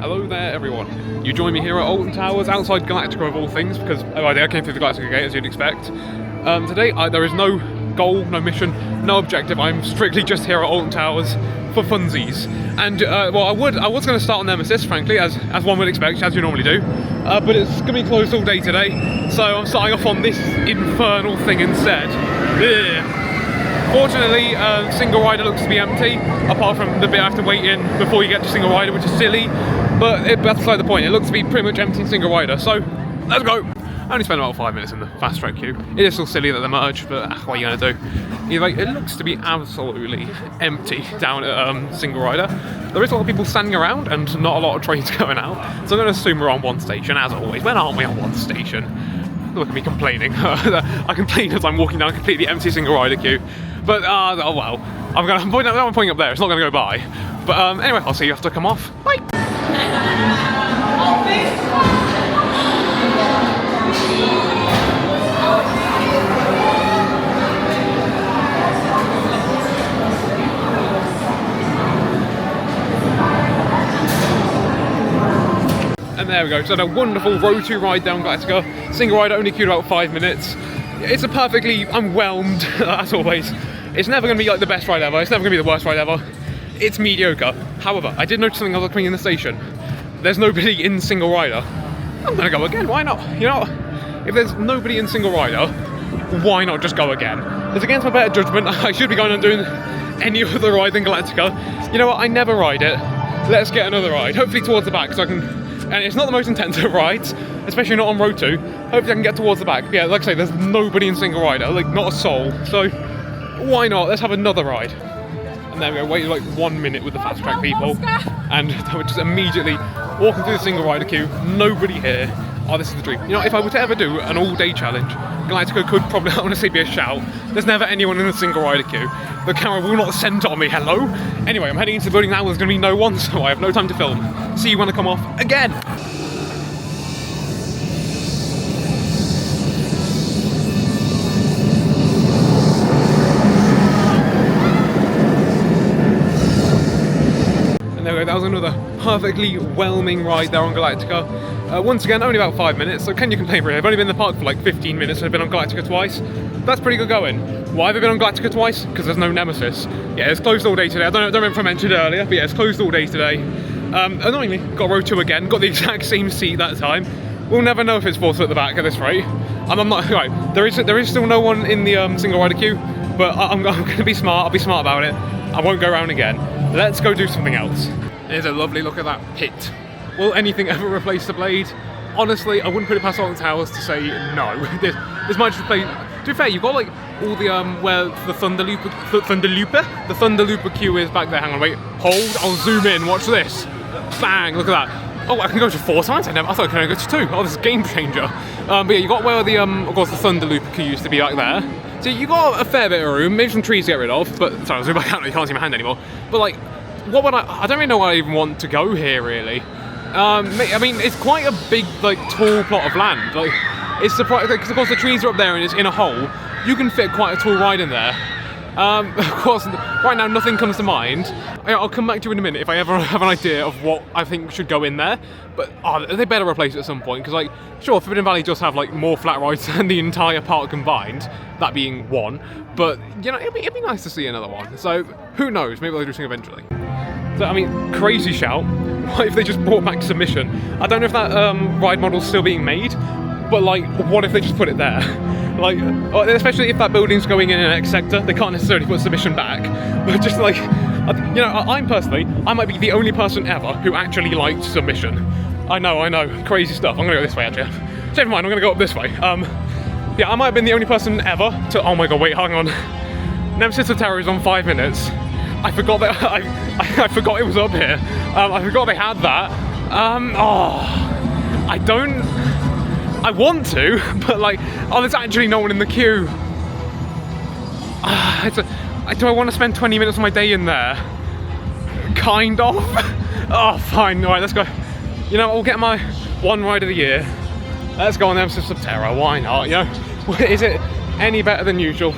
Hello there everyone. You join me here at Alton Towers, outside Galactica of all things, because I came through the Galactica gate as you'd expect. Today there is no goal, no mission, no objective. I'm strictly just here at Alton Towers for funsies. And well, I was going to start on Nemesis, frankly, as one would expect, as you normally do. But it's going to be closed all day today, so I'm starting off on this infernal thing instead. Ugh. Fortunately, single rider looks to be empty, apart from the bit I have to wait in before you get to single rider, which is silly, but that's beside the point. It looks to be pretty much empty in single rider, so let's go. I only spent about 5 minutes in the fast track queue. It is still silly that they merge, but what are you going to do? Either way, it looks to be absolutely empty down at single rider. There is a lot of people standing around and not a lot of trains going out, so I'm going to assume we're on one station, as always. When aren't we on one station? Look at me complaining. I complain as I'm walking down a completely empty single rider queue. But, oh well. I'm pointing up there, it's not going to go by. But anyway, I'll see you after I come off. Bye! And there we go, so a wonderful Row 2 ride down Galactica. Single rider only queued about 5 minutes. It's a perfectly, I'm whelmed, as always. It's never going to be like the best ride ever, it's never going to be the worst ride ever. It's mediocre. However, I did notice something as I was coming in the station. There's nobody in single rider. I'm going to go again, why not? You know what? If there's nobody in single rider, why not just go again? It's against my better judgment, I should be going and doing any other ride than Galactica. You know what, I never ride it. Let's get another ride, hopefully towards the back, so I can... And it's not the most intense of rides, especially not on Row 2. Hopefully I can get towards the back. But yeah, like I say, there's nobody in single rider, like not a soul. So why not? Let's have another ride. And there we go, waited like 1 minute with the fast track people. And they were just immediately walking through the single rider queue, nobody here. Oh, this is the dream. You know, if I were to ever do an all-day challenge, Galactica could probably honestly be a shout. There's never anyone in the single rider queue. The camera will not center on me, hello? Anyway, I'm heading into the building now, there's going to be no one, so I have no time to film. See you when I come off again! And there we go, that was another perfectly whelming ride there on Galactica. Once again, only about 5 minutes, so can you complain really? I've only been in the park for like 15 minutes and I've been on Galactica twice. That's pretty good going. Why have I been on Galactica twice? Because there's no Nemesis. Yeah, it's closed all day today. I don't remember if I mentioned it earlier, but yeah, it's closed all day today. Annoyingly, got Row 2 again, got the exact same seat that time. We'll never know if it's forced at the back at this rate. I'm not, right, there is still no one in the single rider queue, but I'm going to be smart, I'll be smart about it. I won't go around again. Let's go do something else. Here's a lovely look at that pit. Will anything ever replace the blade? Honestly, I wouldn't put it past Alton Towers to say no. This might just replace... To be fair, you've got like all the where the Thunder Looper queue is back there. Hang on, wait, hold. I'll zoom in. Watch this. Bang! Look at that. Oh, I can go to 4 times. I thought I could only go to 2. Oh, this is a game changer. But yeah, you got where the of course the Thunder Looper queue used to be back there. So you got a fair bit of room. Maybe some trees to get rid of. But sorry, I'll zoom back out. You can't see my hand anymore. But like, what would I don't really know why I even want to go here really. I mean, it's quite a big, like, tall plot of land. Like, it's surprising because, of course, the trees are up there and it's in a hole. You can fit quite a tall ride in there. Of course, right now nothing comes to mind. I'll come back to you in a minute if I ever have an idea of what I think should go in there. But they better replace it at some point because, like, sure, Forbidden Valley does have like more flat rides than the entire park combined. That being one. But you know, it'd be nice to see another one. So who knows? Maybe they'll do something eventually. So, I mean, crazy shout. What if they just brought back Submission? I don't know if that ride model's still being made, but like, what if they just put it there? Like, especially if that building's going in an X sector, they can't necessarily put Submission back. But just like, you know, I might be the only person ever who actually liked Submission. I know, crazy stuff. I'm gonna go this way actually. So never mind, I'm gonna go up this way. Yeah, I might have been the only person ever to, oh my god, wait, hang on. Nemesis of Terror is on 5 minutes. I forgot that I forgot it was up here. I forgot they had that. I want to, but like, there's actually no one in the queue. Do I want to spend 20 minutes of my day in there? Kind of. Oh, fine. All right, let's go. You know, we'll get my one ride of the year. Let's go on Nemesis of Terror. Why not? You know, is it any better than usual?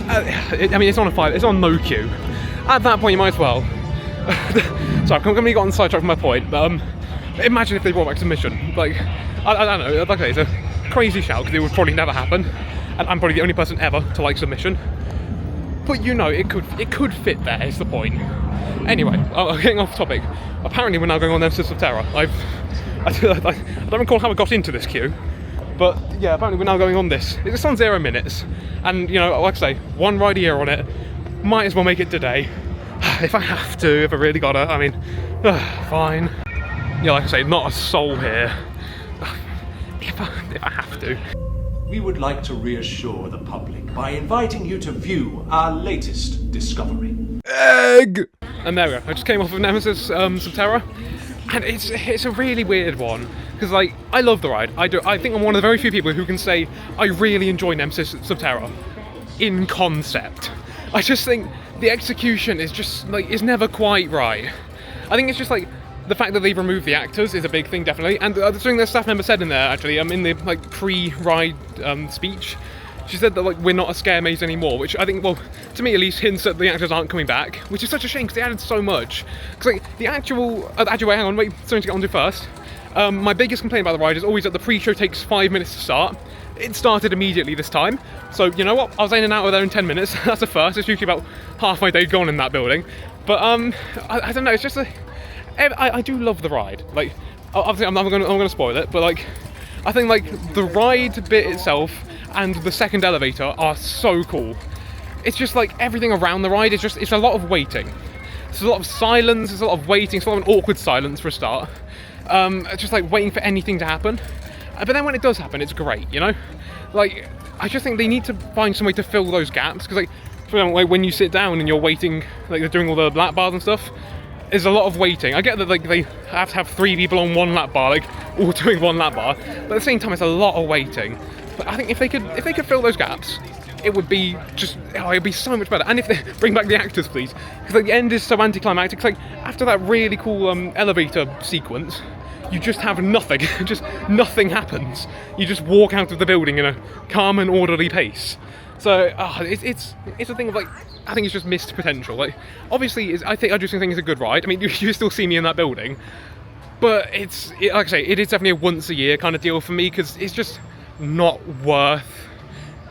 I mean, it's on a 5. It's on no queue. At that point, you might as well. Sorry, I'm going to be gotten sidetracked from my point, but Imagine if they brought back submission. Like, I don't know, like I say, it's a crazy shout because it would probably never happen. And I'm probably the only person ever to like submission. But you know, it could fit there, is the point. Anyway, getting off topic. Apparently we're now going on Nemesis of Terror. I don't recall how I got into this queue. But yeah, apparently we're now going on this. It's on 0 minutes. And you know, like I say, one ride a year on it. Might as well make it today. If I have to, if I really gotta, I mean, fine. Yeah, like I say, not a soul here. If I have to. We would like to reassure the public by inviting you to view our latest discovery. Egg! And there we go. I just came off of Nemesis of Terror. And it's a really weird one. Because, like, I love the ride. I do. I think I'm one of the very few people who can say I really enjoy Nemesis of Terror. In concept. I just think the execution is just, like, is never quite right. I think it's just, like, the fact that they've removed the actors is a big thing, definitely. And something the staff member said in there, actually, in the, like, pre-ride speech, she said that, like, we're not a scare maze anymore, which I think, well, to me at least, hints that the actors aren't coming back, which is such a shame because they added so much. Because, like, the actual, actually, wait, hang on, wait, something to get onto first. My biggest complaint about the ride is always that the pre-show takes 5 minutes to start. It started immediately this time, so you know what? I was in and out of there in 10 minutes. That's a first. It's usually about half my day gone in that building. But I don't know. It's just I do love the ride. Like, obviously, I'm gonna spoil it, but like, I think like the ride bit itself and the second elevator are so cool. It's just like everything around the ride is just, it's a lot of waiting. It's a lot of silence. It's a lot of waiting. It's a lot of an awkward silence for a start. Just like waiting for anything to happen. But then when it does happen, it's great, you know? Like, I just think they need to find some way to fill those gaps, because like, for example, like when you sit down and you're waiting, like they're doing all the lap bars and stuff, there's a lot of waiting. I get that like they have to have 3 people on 1 lap bar, like all doing 1 lap bar, but at the same time it's a lot of waiting. But I think if they could fill those gaps, it would be just, oh, it'd be so much better. And if they bring back the actors, please, because like the end is so anticlimactic. Like after that really cool elevator sequence, you just have nothing. Just nothing happens. You just walk out of the building in a calm and orderly pace. So it's a thing of like, I think it's just missed potential. Like obviously, I just think it's a good ride. I mean, you still see me in that building, but like I say, it is definitely a once a year kind of deal for me, because it's just not worth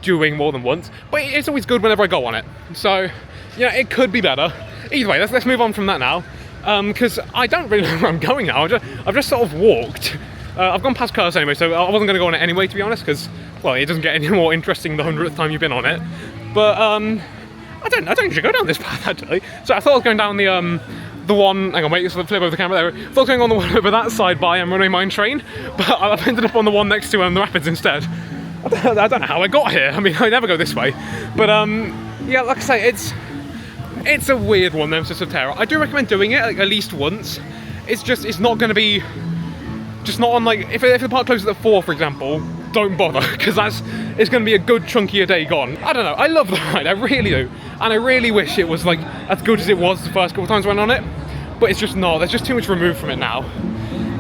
doing more than once. But it's always good whenever I go on it. So yeah, it could be better. Either way, let's move on from that now. Because I don't really know where I'm going now. I've just sort of walked. I've gone past Curse anyway, so I wasn't going to go on it anyway, to be honest, because, well, it doesn't get any more interesting the 100th time you've been on it. But, I don't usually go down this path, actually. So I thought I was going down the one, hang on, wait, flip over the camera there. I thought I was going on the one over that side by Runaway Mine Train, but I've ended up on the one next to the Rapids instead. I don't know how I got here. I mean, I never go this way. But, yeah, like I say, it's a weird one, Nemesis of Terror. I do recommend doing it like, at least once. It's not going to be, just not on like, if the park closes at 4, for example, don't bother, because it's going to be a good chunk of your day gone. I don't know, I love the ride, I really do. And I really wish it was like as good as it was the first couple of times I went on it, but it's just not. There's just too much removed from it now.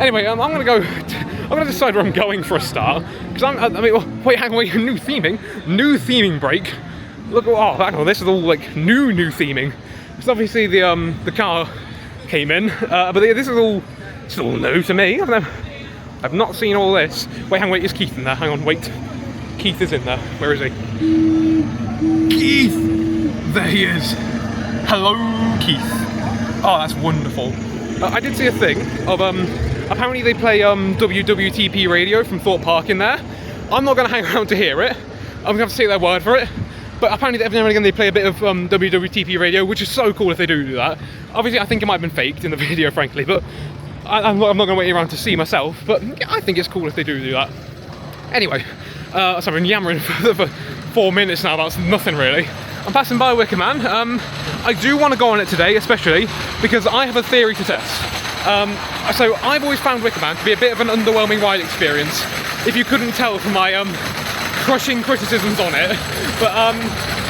Anyway, I'm going to decide where I'm going for a start, because I mean, wait, hang on, wait, new theming break. Look, oh, hang on, this is all like new theming. Because obviously the car came in, but this is all new to me. I've not seen all this. Wait, is Keith in there? Hang on, wait. Keith is in there. Where is he? Keith! There he is. Hello, Keith. Oh, that's wonderful. I did see a thing of, apparently they play WWTP radio from Thorpe Park in there. I'm not going to hang around to hear it. I'm going to have to take their word for it. But apparently every now and again they play a bit of WWTP radio, which is so cool if they do that. Obviously I think it might have been faked in the video, frankly, but I'm not going to wait around to see myself, but I think it's cool if they do that. Anyway, so I've been yammering for 4 minutes now, that's nothing really. I'm passing by Wicker Man. I do want to go on it today, especially because I have a theory to test. So I've always found Wicker Man to be a bit of an underwhelming ride experience, if you couldn't tell from my crushing criticisms on it. But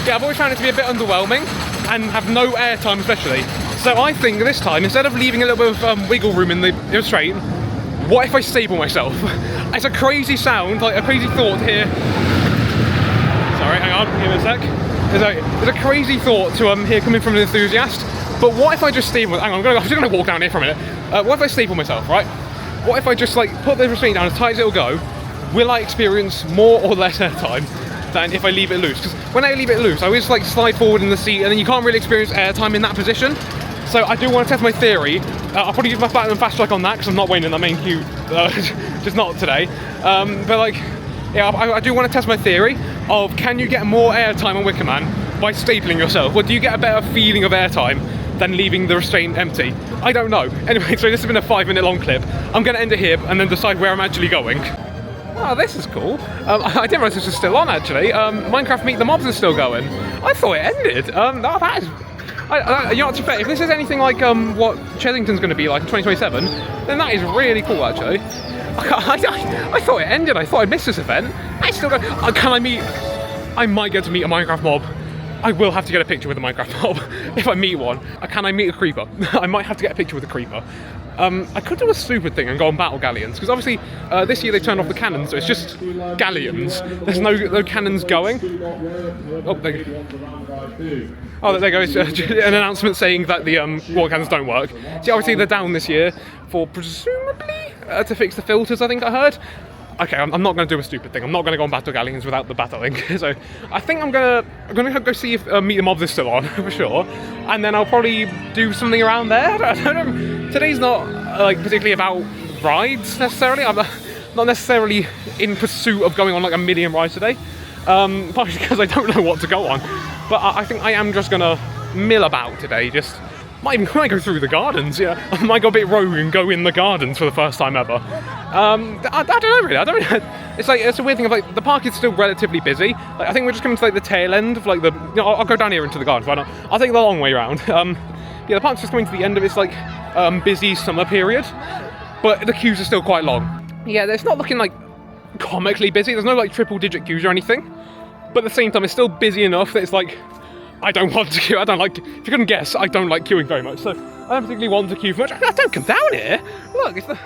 yeah, I've always found it to be a bit underwhelming and have no airtime especially. So I think this time, instead of leaving a little bit of wiggle room in the train, what if I stable myself? It's a crazy sound, like a crazy thought here. Sorry, hang on, give me a sec. There's a crazy thought to hear coming from an enthusiast. But what if I just stable? Hang on, I'm just going to walk down here for a minute. What if I stable myself, right? what if I just like put the restraint down as tight as it'll go? Will I experience more or less airtime than if I leave it loose? Because when I leave it loose, I always like slide forward in the seat, and then you can't really experience airtime in that position. So I do want to test my theory. I'll probably give my platinum fast track on that because I'm not waiting in the main queue, just not today. But like, yeah, I do want to test my theory of can you get more airtime on Wicker Man by stapling yourself, or do you get a better feeling of airtime than leaving the restraint empty? I don't know. Anyway, so this has been a 5-minute long clip. I'm going to end it here and then decide where I'm actually going. Oh, this is cool. I didn't realise this was still on, actually. Minecraft Meet the Mobs is still going. I thought it ended. That is... you know, to be fair, if this is anything like what Chessington's going to be like in 2027, then that is really cool, actually. I thought it ended. I thought I'd missed this event. I still go... can I meet... I might get to meet a Minecraft mob. I will have to get a picture with a Minecraft mob if I meet one. Can I meet a creeper? I might have to get a picture with a creeper. I could do a stupid thing and go on battle galleons, because obviously this year they turned off the cannons, so it's just galleons. There's no cannons going. Oh, there you go. It's an announcement saying that the water cannons don't work. See, obviously they're down this year for presumably to fix the filters, I think I heard. Okay, I'm not going to do a stupid thing. I'm not going to go on battle galleons without the battling. So I think I'm going to go see if Meet the Mobs is still on for sure, and then I'll probably do something around there. I don't know. Today's not like particularly about rides necessarily. I'm not necessarily in pursuit of going on like a million rides today, partially because I don't know what to go on. But I think I am just going to mill about today. Just might go through the gardens. Yeah, I might go a bit rogue and go in the gardens for the first time ever. I don't know really. It's a weird thing of like the park is still relatively busy. Like, I think we're just coming to like the tail end of like the. You know, I'll go down here into the gardens. Why not? I'll take the long way around. Yeah, the park's just coming to the end of its like busy summer period, but the queues are still quite long. Yeah, it's not looking like comically busy. There's no like triple-digit queues or anything, but at the same time, it's still busy enough that it's like. I don't want to queue. I don't like. If you couldn't guess, I don't like queuing very much. So I don't particularly want to queue for much. I don't come down here. Look, it's the.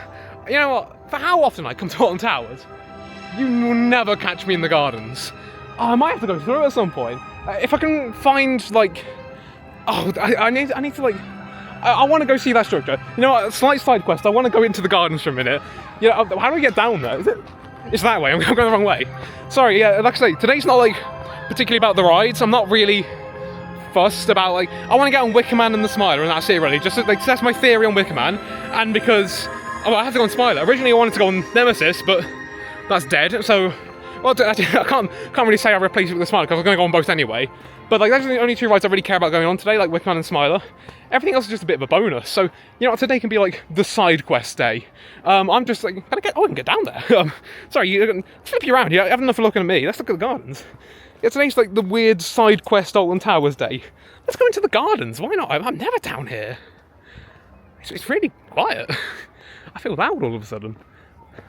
You know what? For how often I come to Alton Towers, you will never catch me in the gardens. Oh, I might have to go through at some point. If I can find like. Oh, I need to like. I want to go see that structure. You know what? Slight side quest. I want to go into the gardens for a minute. You know, how do we get down there? Is it? It's that way. I'm going the wrong way. Sorry. Yeah, like I say, today's not like particularly about the rides. I'm not really fussed about like I want to get on Wicker Man and the Smiler, and that's it really. Just like that's my theory on Wicker Man, and because I have to go on Smiler. Originally I wanted to go on Nemesis, but that's dead. So well, I can't really say I replaced it with the Smiler because I was going to go on both anyway. But like those are the only two rides I really care about going on today, like Wicker Man and Smiler. Everything else is just a bit of a bonus. So you know what, today can be like the side quest day. I'm just like I can get down there. Sorry, you can flip you around. You have enough for looking at me. Let's look at the gardens. Yeah, today's like the weird side quest Alton Towers day. Let's go into the gardens. Why not? I'm never down here. It's really quiet. I feel loud all of a sudden.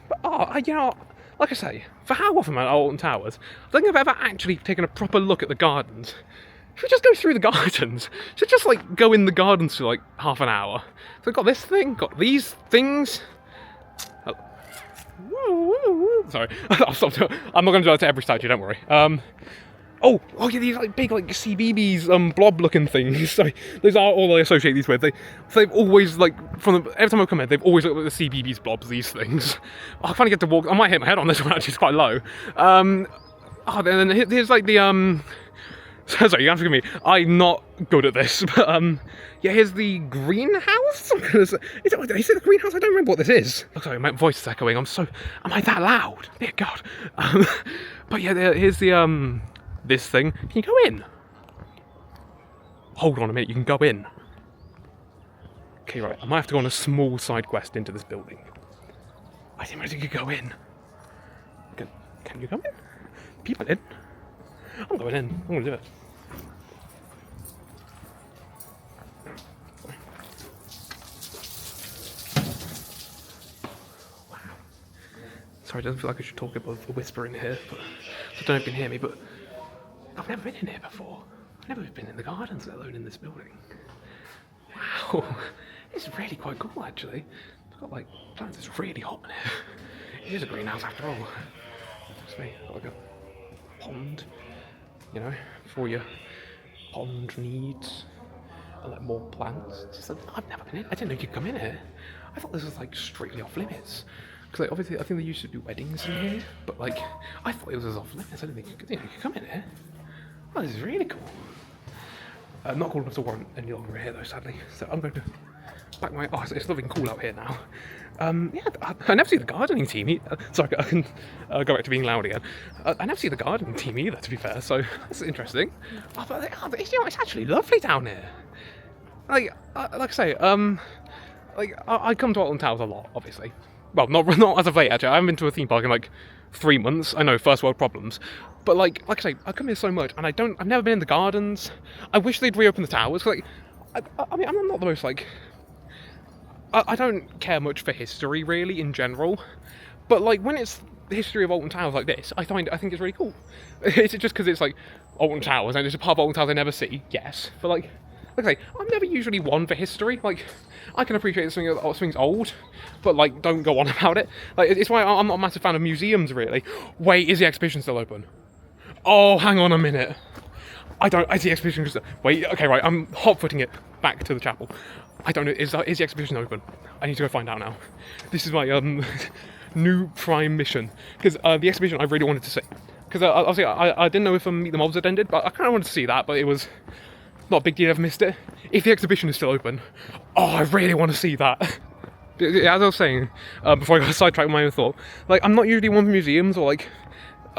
But you know, like I say, for how often I'm at Alton Towers, I don't think I've ever actually taken a proper look at the gardens. Should we just go through the gardens? Should just like go in the gardens for like half an hour? So I've got this thing, got these things. Sorry, I'll stop. I'm not going to do that to every statue, don't worry. Oh yeah, these like big like CBeebies blob-looking things. Sorry, those are all I associate these with. They've always like every time I come in, they've always looked like the CBeebies blobs. These things. I finally get to walk. I might hit my head on this one actually. It's quite low. Then here's like the Sorry, you have to forgive me. I'm not good at this, but yeah, here's the greenhouse. Is it the greenhouse? I don't remember what this is. Oh, sorry, my voice is echoing. Am I that loud? Dear God. But yeah, here's the this thing. Can you go in? Hold on a minute. You can go in. Okay, right. I might have to go on a small side quest into this building. I didn't realize you could go in. Can you go in? People in? I'm going in. I'm going to do it. Wow. Sorry, it doesn't feel like I should talk above the whisper in here, but I don't know if you can hear me, but I've never been in here before. I've never been in the gardens, let alone in this building. Wow. It's really quite cool, actually. It's got like plants. It's really hot in here. It is a greenhouse after all. It's me. Got like a pond. You know, for your pond needs and like more plants. Just like, I've never been in. I didn't know you could come in here. I thought this was like strictly off limits. Because like, obviously I think they used to do weddings in here, but like I thought it was off limits. I didn't think you could come in here. Oh, this is really cool. Not cool enough to warrant any longer here though, sadly. So I'm going to back my... Oh, it's looking cool out here now. Yeah, I never see the gardening team. Sorry, I can go back to being loud again. I never see the gardening team either, to be fair, so that's interesting. Oh, but you know, it's actually lovely down here. Like I say, like I come to Alton Towers a lot, obviously. Well, not as of late, actually. I haven't been to a theme park in like 3 months. I know, first world problems. But like I say, I come here so much, and I've never been in the gardens. I wish they'd reopen the towers. Like, I mean, I'm not the most like... I don't care much for history, really, in general. But like, when it's the history of Alton Towers like this, I think it's really cool. Is it just because it's like Alton Towers, and it's a part of Alton Towers I never see? Yes. But like I say, I'm never usually one for history. Like, I can appreciate something's old, but like, don't go on about it. Like, it's why I'm not a massive fan of museums, really. Wait, is the exhibition still open? Oh, hang on a minute. Is the exhibition still... Wait, okay, right, I'm hot-footing it back to the chapel. I don't know, is the exhibition open? I need to go find out now. This is my new prime mission, because the exhibition I really wanted to see. Because obviously I didn't know if Meet the Mobs had ended, but I kind of wanted to see that, but it was not a big deal, I've missed it. If the exhibition is still open, oh, I really want to see that. As I was saying, before I got sidetracked with my own thought, like, I'm not usually one for museums or like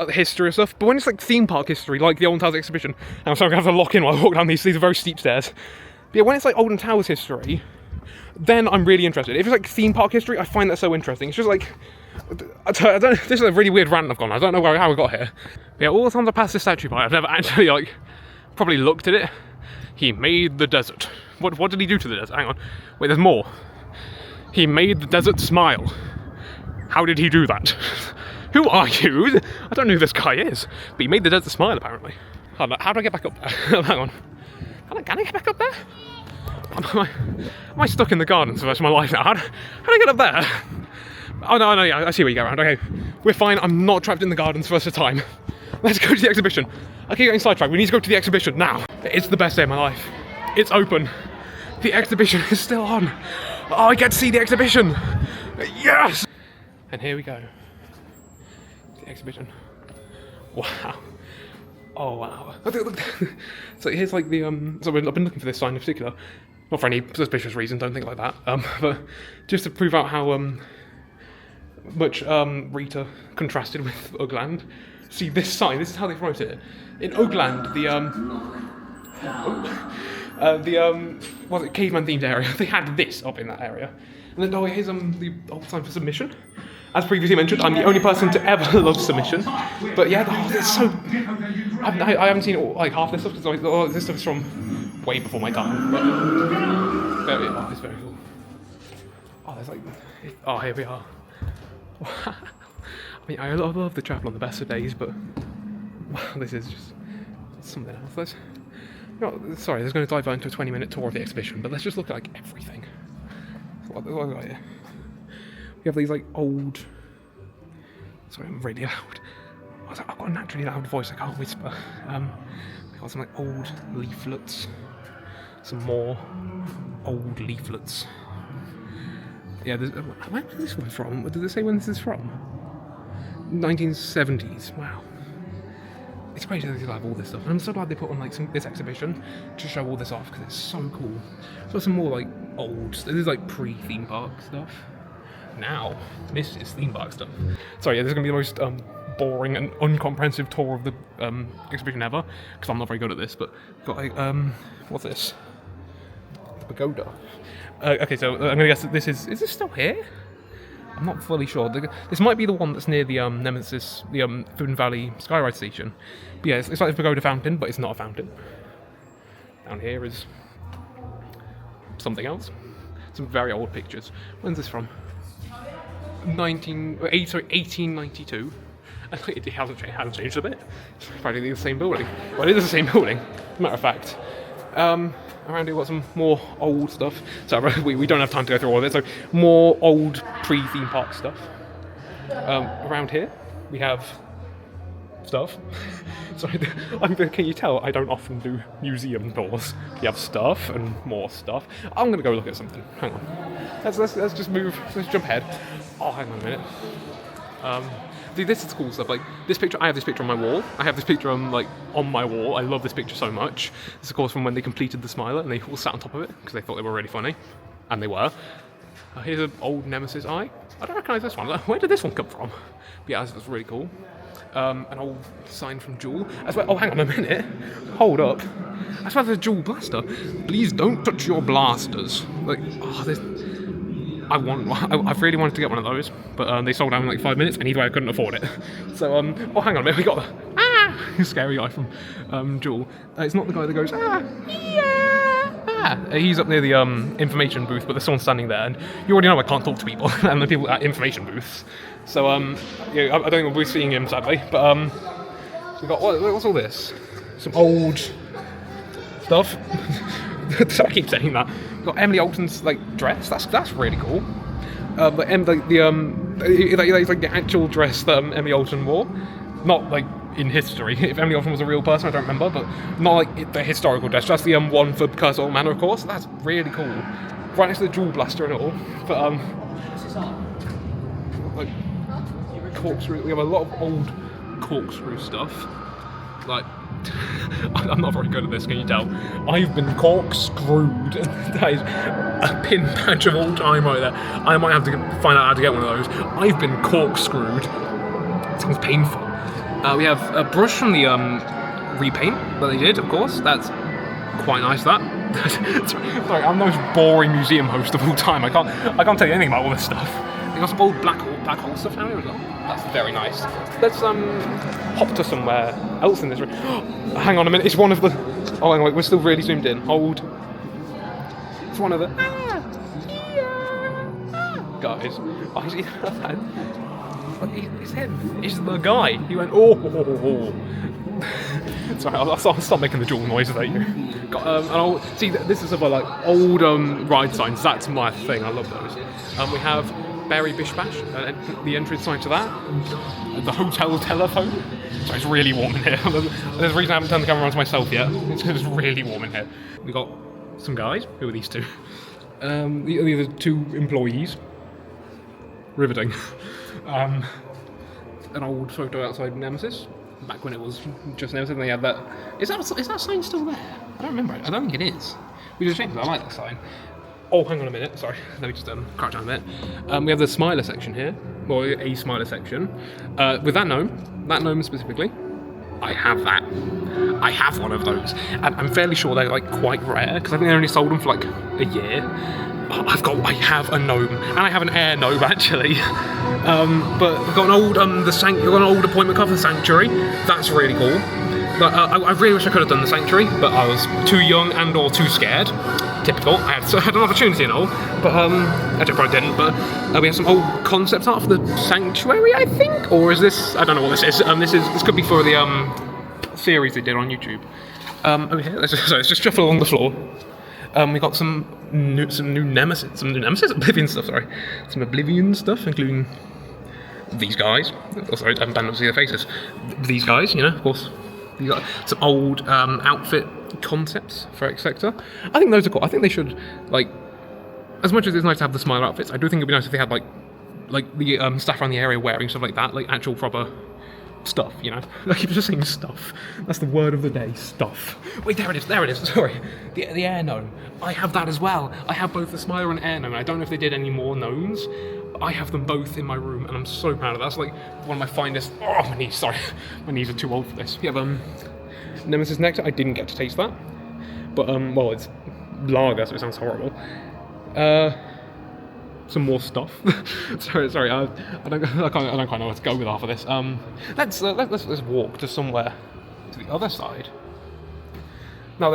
history or stuff, but when it's like theme park history, like the Alton Towers exhibition, and I'm sorry, I'm gonna have to lock in while I walk down these are very steep stairs. But yeah, when it's like Alton Towers history, then I'm really interested. If it's like theme park history, I find that so interesting. It's just like, I don't, this is a really weird rant I've gone. I don't know how I got here. But yeah, all the times I passed this statue by, I've never actually like probably looked at it. He made the desert. What did he do to the desert? Hang on. Wait, there's more. He made the desert smile. How did he do that? Who are you? I don't know who this guy is. But he made the desert smile, apparently. How do I get back up there? Hang on. Can I get back up there? Am I stuck in the gardens for the rest of my life now? How do I get up there? Oh, no, yeah, I see where you go around. Okay, we're fine. I'm not trapped in the gardens for the rest of the time. Let's go to the exhibition. I keep getting sidetracked. We need to go to the exhibition now. It's the best day of my life. It's open. The exhibition is still on. Oh, I get to see the exhibition. Yes! And here we go. The exhibition. Wow. Oh, wow. So here's like the, so I've been looking for this sign in particular. Not for any suspicious reason, don't think like that. But just to prove out how much Rita contrasted with Ugland. See this sign, this is how they promoted it. In Ugland, was it caveman themed area? They had this up in that area. And then here's the old sign for submission. As previously mentioned, I'm the only person to ever love submission. But yeah, it's so... I haven't seen like half this stuff because this stuff's from way before my time. But it's very cool. Oh, there's like... Oh, here we are. I mean, I love the chapel on the best of days, but wow, this is just something else. Sorry, there's going to dive into a 20-minute tour of the exhibition, but let's just look at like everything. What have we got here? We have these like old... Sorry, I'm really loud. I've got a naturally loud voice, I can't whisper. We got some like old leaflets. Some more old leaflets. Yeah, where is this one from? Did it say when this is from? 1970s. Wow. It's crazy that they have all this stuff. And I'm so glad they put on like this exhibition to show all this off because it's so cool. So some more like old. This is like pre-theme park stuff. Now this is theme park stuff. Sorry, yeah, this is gonna be the most boring and uncomprehensive tour of the exhibition ever because I'm not very good at this. But got like what's this? The pagoda. Okay, so I'm gonna guess that this is this still here? I'm not fully sure. This might be the one that's near the Nemesis, the Food Valley Skyride station. But yeah, it's like the pagoda fountain, but it's not a fountain. Down here is something else. Some very old pictures. When's this from? 1892. It hasn't changed a bit. It's practically the same building. Well, it is the same building, as a matter of fact. Around here, we've got some more old stuff. So we don't have time to go through all of it. So more old pre-theme park stuff. Around here, we have stuff. Sorry, can you tell I don't often do museum tours? You have stuff and more stuff. I'm gonna go look at something. Hang on. Let's just move. Let's jump ahead. Oh, hang on a minute. See, this is cool stuff. Like this picture, I have this picture on my wall. I have this picture on my wall. I love this picture so much. This is of course from when they completed the Smiler and they all sat on top of it because they thought they were really funny, and they were. Here's an old Nemesis eye. I don't recognise this one. Where did this one come from? But yeah, that's really cool. An old sign from Jewel. Oh, hang on a minute. Hold up. That's why there's a Jewel blaster. Please don't touch your blasters. Like, oh, this. I've really wanted to get one of those, but they sold out in like 5 minutes, and either way I couldn't afford it. So, oh, hang on a minute. We got the scary guy from Jewel. It's not the guy that goes he's up near the information booth, but there's someone standing there, and you already know I can't talk to people and the people at information booths. So yeah, I don't think we'll be seeing him sadly. But we got what's all this? Some old stuff. So I keep saying that. We've got Emily Alton's like dress. That's really cool. But it's like the actual dress that Emily Alton wore, not like in history. If Emily Alton was a real person, I don't remember, but not like the historical dress. Just the one for Curse of Old Manor, of course. That's really cool. Right next to the Jewel blaster and all. But like corkscrew. We have a lot of old corkscrew stuff. Like, I'm not very good at this, can you tell? I've been corkscrewed. That is a pin patch of all time right there. I might have to find out how to get one of those. I've been corkscrewed. It sounds painful. We have a brush from the repaint that they did, of course. That's quite nice, that. Sorry, I'm the most boring museum host of all time. I can't tell you anything about all this stuff. They got some old black hole stuff down here as well. That's very nice. Let's hop to somewhere else in this room. Hang on a minute, it's one of the... Oh, hang on, we're still really zoomed in. Hold. It's one of the... Guys. Oh, it's him. It's the guy. He went, oh. Sorry, I'll stop making the Jewel noises at you. See, this is about like old ride signs. That's my thing. I love those. We have Berry Bish Bash, the entrance sign to that. The hotel telephone. So it's really warm in here. There's a reason I haven't turned the camera on to myself yet. It's because it's really warm in here. We got some guys. Who are these two? The other two employees. Riveting. An old photo outside Nemesis. Back when it was just Nemesis, and they had that. Is that sign still there? I don't remember it. I don't think it is. We just changed it. I like that sign. Oh, hang on a minute. Sorry. Let me just crouch down a minute. We have the Smiler section here, or a Smiler section, with that gnome specifically. I have that. I have one of those, and I'm fairly sure they're like quite rare because I think they only sold them for like a year. I have a gnome, and I have an air gnome actually. But we've got an old we've got an old appointment card for the Sanctuary. That's really cool. But I really wish I could have done the Sanctuary, but I was too young and or too scared. Typical. I had an opportunity and all, but I probably didn't. But we have some old concept art for the Sanctuary, I think, or is this? I don't know what this is. This could be for the series they did on YouTube. Over here, let's just shuffle along the floor. We got some new Nemesis, Oblivion stuff. Sorry, some Oblivion stuff, including these guys. Oh, sorry, I haven't been able to see their faces. These guys, you know, of course. You got some old outfit concepts for X Sector. I think those are cool. I think they should, like, as much as it's nice to have the Smiler outfits, I do think it'd be nice if they had like the staff around the area wearing stuff like that, like actual proper stuff, you know? I keep just saying stuff. That's the word of the day, stuff. Wait, there it is, sorry. The air gnome. I have that as well. I have both the Smiler and air gnome. I don't know if they did any more gnomes. I have them both in my room, and I'm so proud of that. That's like one of my finest... Oh, my knees, sorry. My knees are too old for this. We have Nemesis Nectar. I didn't get to taste that. But, well, it's lager, so it sounds horrible. Some more stuff. sorry. I don't quite know where to go with half of this. Let's walk to somewhere to the other side. No,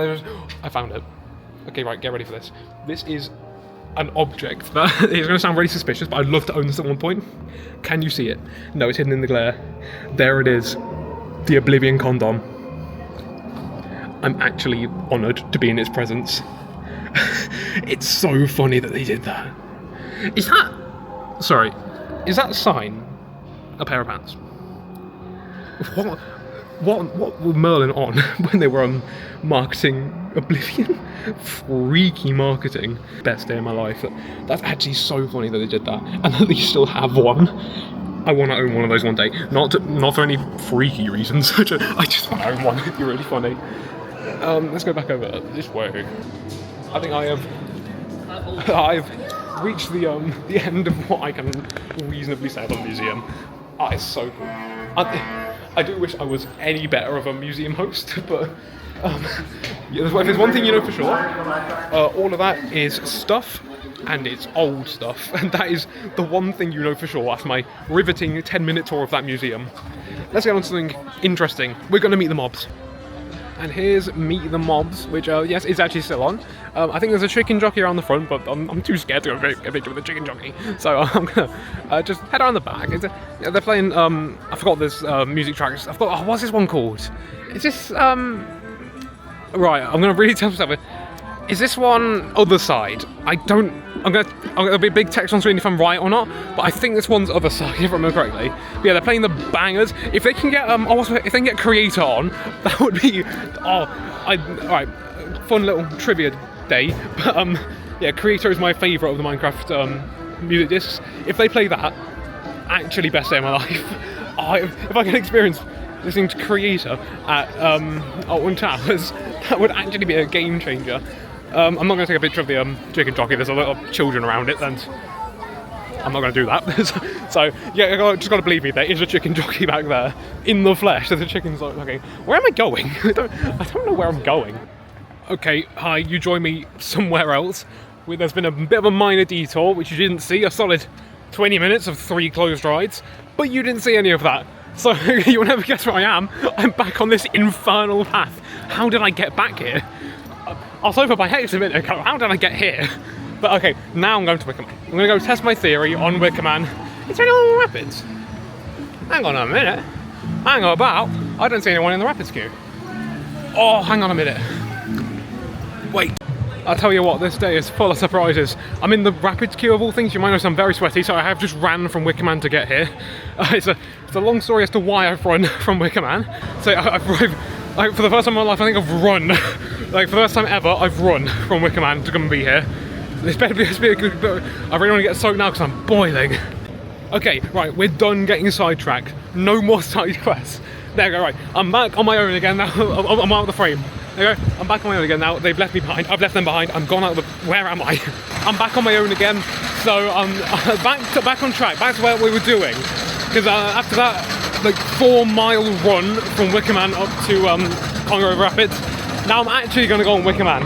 I found it. Okay, right, get ready for this. This is an object that is going to sound really suspicious, but I'd love to own this at one point. Can you see it? No, it's hidden in the glare. There it is. The Oblivion condom. I'm actually honoured to be in its presence. It's so funny that they did that. Is that a sign? A pair of pants? What were Merlin on when they were marketing Oblivion? Freaky marketing. Best day of my life. That's actually so funny that they did that, and that they still have one. I want to own one of those one day. Not for any freaky reasons. I just want to own one. It'd be really funny. Let's go back over this way. I think I've reached the end of what I can reasonably say about the museum. It's so cool. I do wish I was any better of a museum host, but yeah, if there's one thing you know for sure, all of that is stuff, and it's old stuff, and that is the one thing you know for sure after my riveting 10-minute tour of that museum. Let's get on to something interesting. We're going to meet the mobs. And here's Meet the Mobs, which, yes, is actually still on. I think there's a chicken jockey around the front, but I'm too scared to go get a picture with the chicken jockey. So I'm going to just head around the back. They're playing, I forgot this music tracks. What's this one called? Is this, right, I'm going to really tell myself. Is this one Other Side? There'll be a big text on screen if I'm right or not, but I think this one's Other Side, if I remember correctly. But yeah, they're playing the bangers. If they can get, if they can get Creator on, that would be, alright, fun little trivia day. But yeah, Creator is my favourite of the Minecraft music discs. If they play that, actually best day of my life. If I can experience listening to Creator at Alton Towers, that would actually be a game changer. I'm not going to take a picture of the chicken jockey. There's a lot of children around it, and I'm not going to do that. So yeah, just got to believe me. There is a chicken jockey back there in the flesh. There's a chicken's like, okay, where am I going? I don't know where I'm going. Okay, hi. You join me somewhere else. There's been a bit of a minor detour, which you didn't see. A solid 20 minutes of 3 closed rides, but you didn't see any of that. So you'll never guess where I am. I'm back on this infernal path. How did I get back here? I was over by Hex a minute ago. How did I get here? But okay, now I'm going to Wickerman. I'm going to go test my theory on Wickerman. Is there anyone in the rapids? Hang on a minute. Hang on about. I don't see anyone in the rapids queue. Oh, hang on a minute. Wait. I'll tell you what, this day is full of surprises. I'm in the rapids queue of all things. You might notice I'm very sweaty, so I have just ran from Wickerman to get here. It's a long story as to why I've run from Wickerman. So for the first time in my life, I think I've run. Like, for the first time ever, I've run from Wickerman to come and be here. This better be a good, but I really want to get soaked now because I'm boiling. Okay, right, we're done getting sidetracked. No more side quests. There we go, right. I'm back on my own again now. I'm out of the frame. There we go. I'm back on my own again now. They've left me behind. I've left them behind. I'm gone out of the... Where am I? I'm back on my own again. So I'm back on track. Back to where we were doing. Because after that, like, 4-mile run from Wickerman up to Congo Rapids, now I'm actually going to go on Wickerman.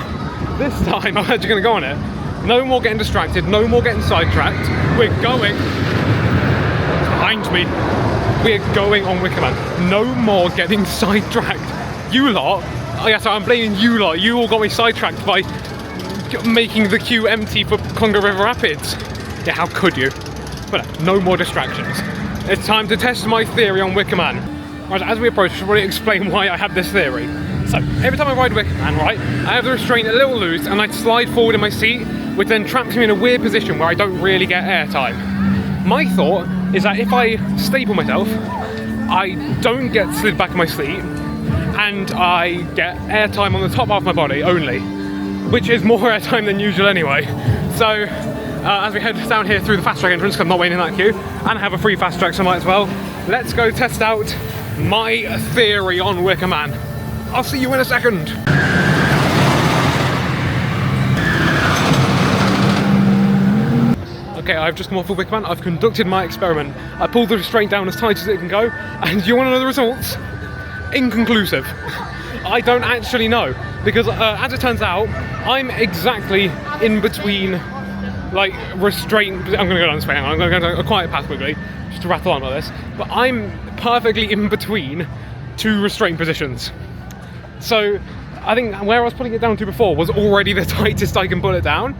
This time I'm actually going to go on it. No more getting distracted. No more getting sidetracked. We're going... It's behind me. We're going on Wickerman. No more getting sidetracked. You lot... Oh yeah, so I'm blaming you lot. You all got me sidetracked by making the queue empty for Congo River Rapids. Yeah, how could you? But no more distractions. It's time to test my theory on Wickerman. Right, as we approach, I should probably explain why I have this theory. So, every time I ride Wickerman, right, I have the restraint a little loose and I slide forward in my seat, which then traps me in a weird position where I don't really get airtime. My thought is that if I staple myself, I don't get slid back in my seat, and I get airtime on the top half of my body only, which is more airtime than usual anyway. So, as we head down here through the fast track entrance, because I'm not waiting in that queue, and I have a free fast track, so I might as well, let's go test out my theory on Wickerman. I'll see you in a second. Okay, I've just come off of Wickerman. I've conducted my experiment. I pulled the restraint down as tight as it can go, and you want to know the results? Inconclusive. I don't actually know, because as it turns out, I'm exactly in between, like, restraint. I'm going to go down this way. I'm going to go down a quiet path quickly, just to rattle on like this. But I'm perfectly in between 2 restraint positions. So I think where I was putting it down to before was already the tightest I can put it down.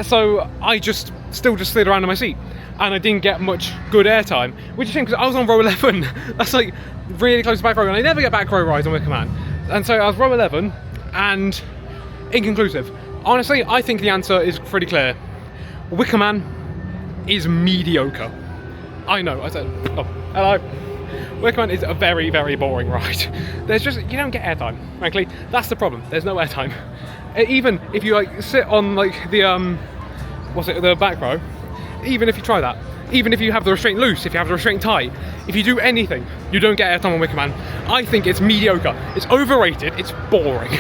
So I still just slid around in my seat, and I didn't get much good airtime, which is a shame because I was on row 11. That's like really close to back row, and I never get back row rides on Wickerman. And so I was row 11, and inconclusive. Honestly, I think the answer is pretty clear. Wickerman is mediocre. I know, I said, oh, hello. Wicker Man is a very, very boring ride. There's just, you don't get airtime, frankly. That's the problem. There's no airtime. Even if you like sit on like the the back row, even if you try that, even if you have the restraint loose, if you have the restraint tight, if you do anything, you don't get airtime on Wicker Man. I think it's mediocre. It's overrated. It's boring.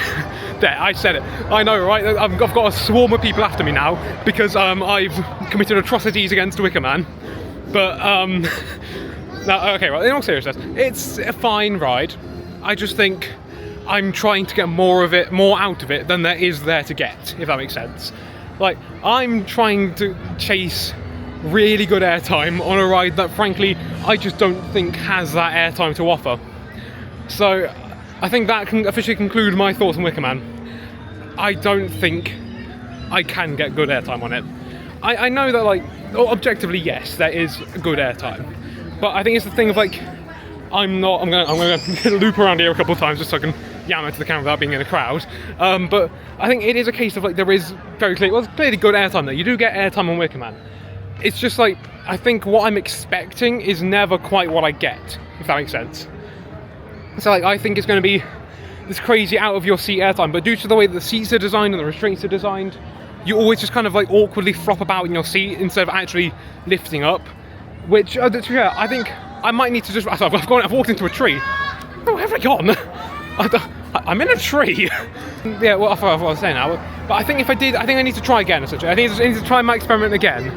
There, I said it. I know, right? I've got a swarm of people after me now because I've committed atrocities against Wicker Man. But no, okay, well, in all seriousness, it's a fine ride. I just think I'm trying to get more out of it than there is there to get, if that makes sense. Like, I'm trying to chase really good airtime on a ride that, frankly, I just don't think has that airtime to offer. So, I think that can officially conclude my thoughts on Wicker Man. I don't think I can get good airtime on it. I know that, like, objectively, yes, there is good airtime. But I think it's the thing of, like, I'm gonna loop around here a couple of times just so I can yam into the camera without being in a crowd. But I think it is a case of, like, there is very clearly good airtime there. You do get airtime on Wicker Man. It's just, like, I think what I'm expecting is never quite what I get, if that makes sense. So, like, I think it's going to be this crazy out-of-your-seat airtime, but due to the way that the seats are designed and the restraints are designed, you always just kind of, like, awkwardly flop about in your seat instead of actually lifting up. Which, yeah, I think I might need to just... I've walked into a tree. Oh, where have I gone? I'm in a tree. Yeah, well, I forgot what I was saying now. But I think if I did, I think I need to try again, essentially. I think I need to try my experiment again.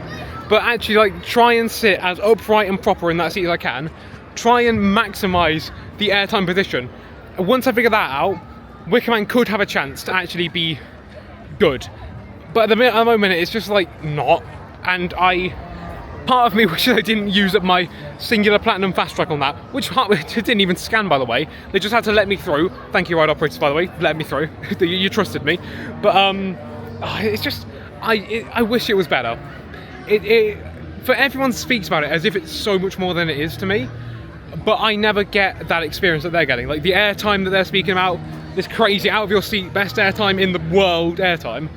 But actually, like, try and sit as upright and proper in that seat as I can. Try and maximise the airtime position. Once I figure that out, Wicker Man could have a chance to actually be good. But at the moment, it's just, like, not. And part of me wishes I didn't use up my singular platinum fast track on that, which didn't even scan, by the way. They just had to let me through. Thank you, ride operators, by the way, let me through. You trusted me. But it's just, I wish it was better. For everyone speaks about it as if it's so much more than it is to me, but I never get that experience that they're getting. Like, the airtime that they're speaking about, this crazy out of your seat, best airtime in the world airtime.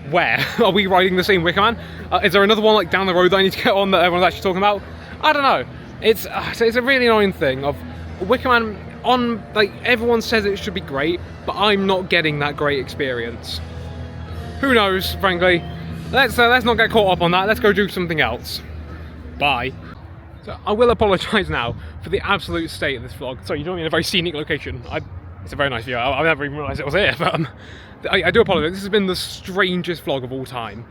Where? Are we riding the same Wicker Man? Is there another one, like, down the road that I need to get on that everyone's actually talking about? I don't know. It's a really annoying thing of Wicker Man on, like, everyone says it should be great, but I'm not getting that great experience. Who knows, frankly. Let's not get caught up on that. Let's go do something else. Bye. So I will apologise now for the absolute state of this vlog. Sorry, you joined me in a very scenic location. It's a very nice view. I never even realised it was here, but I do apologise. This has been the strangest vlog of all time.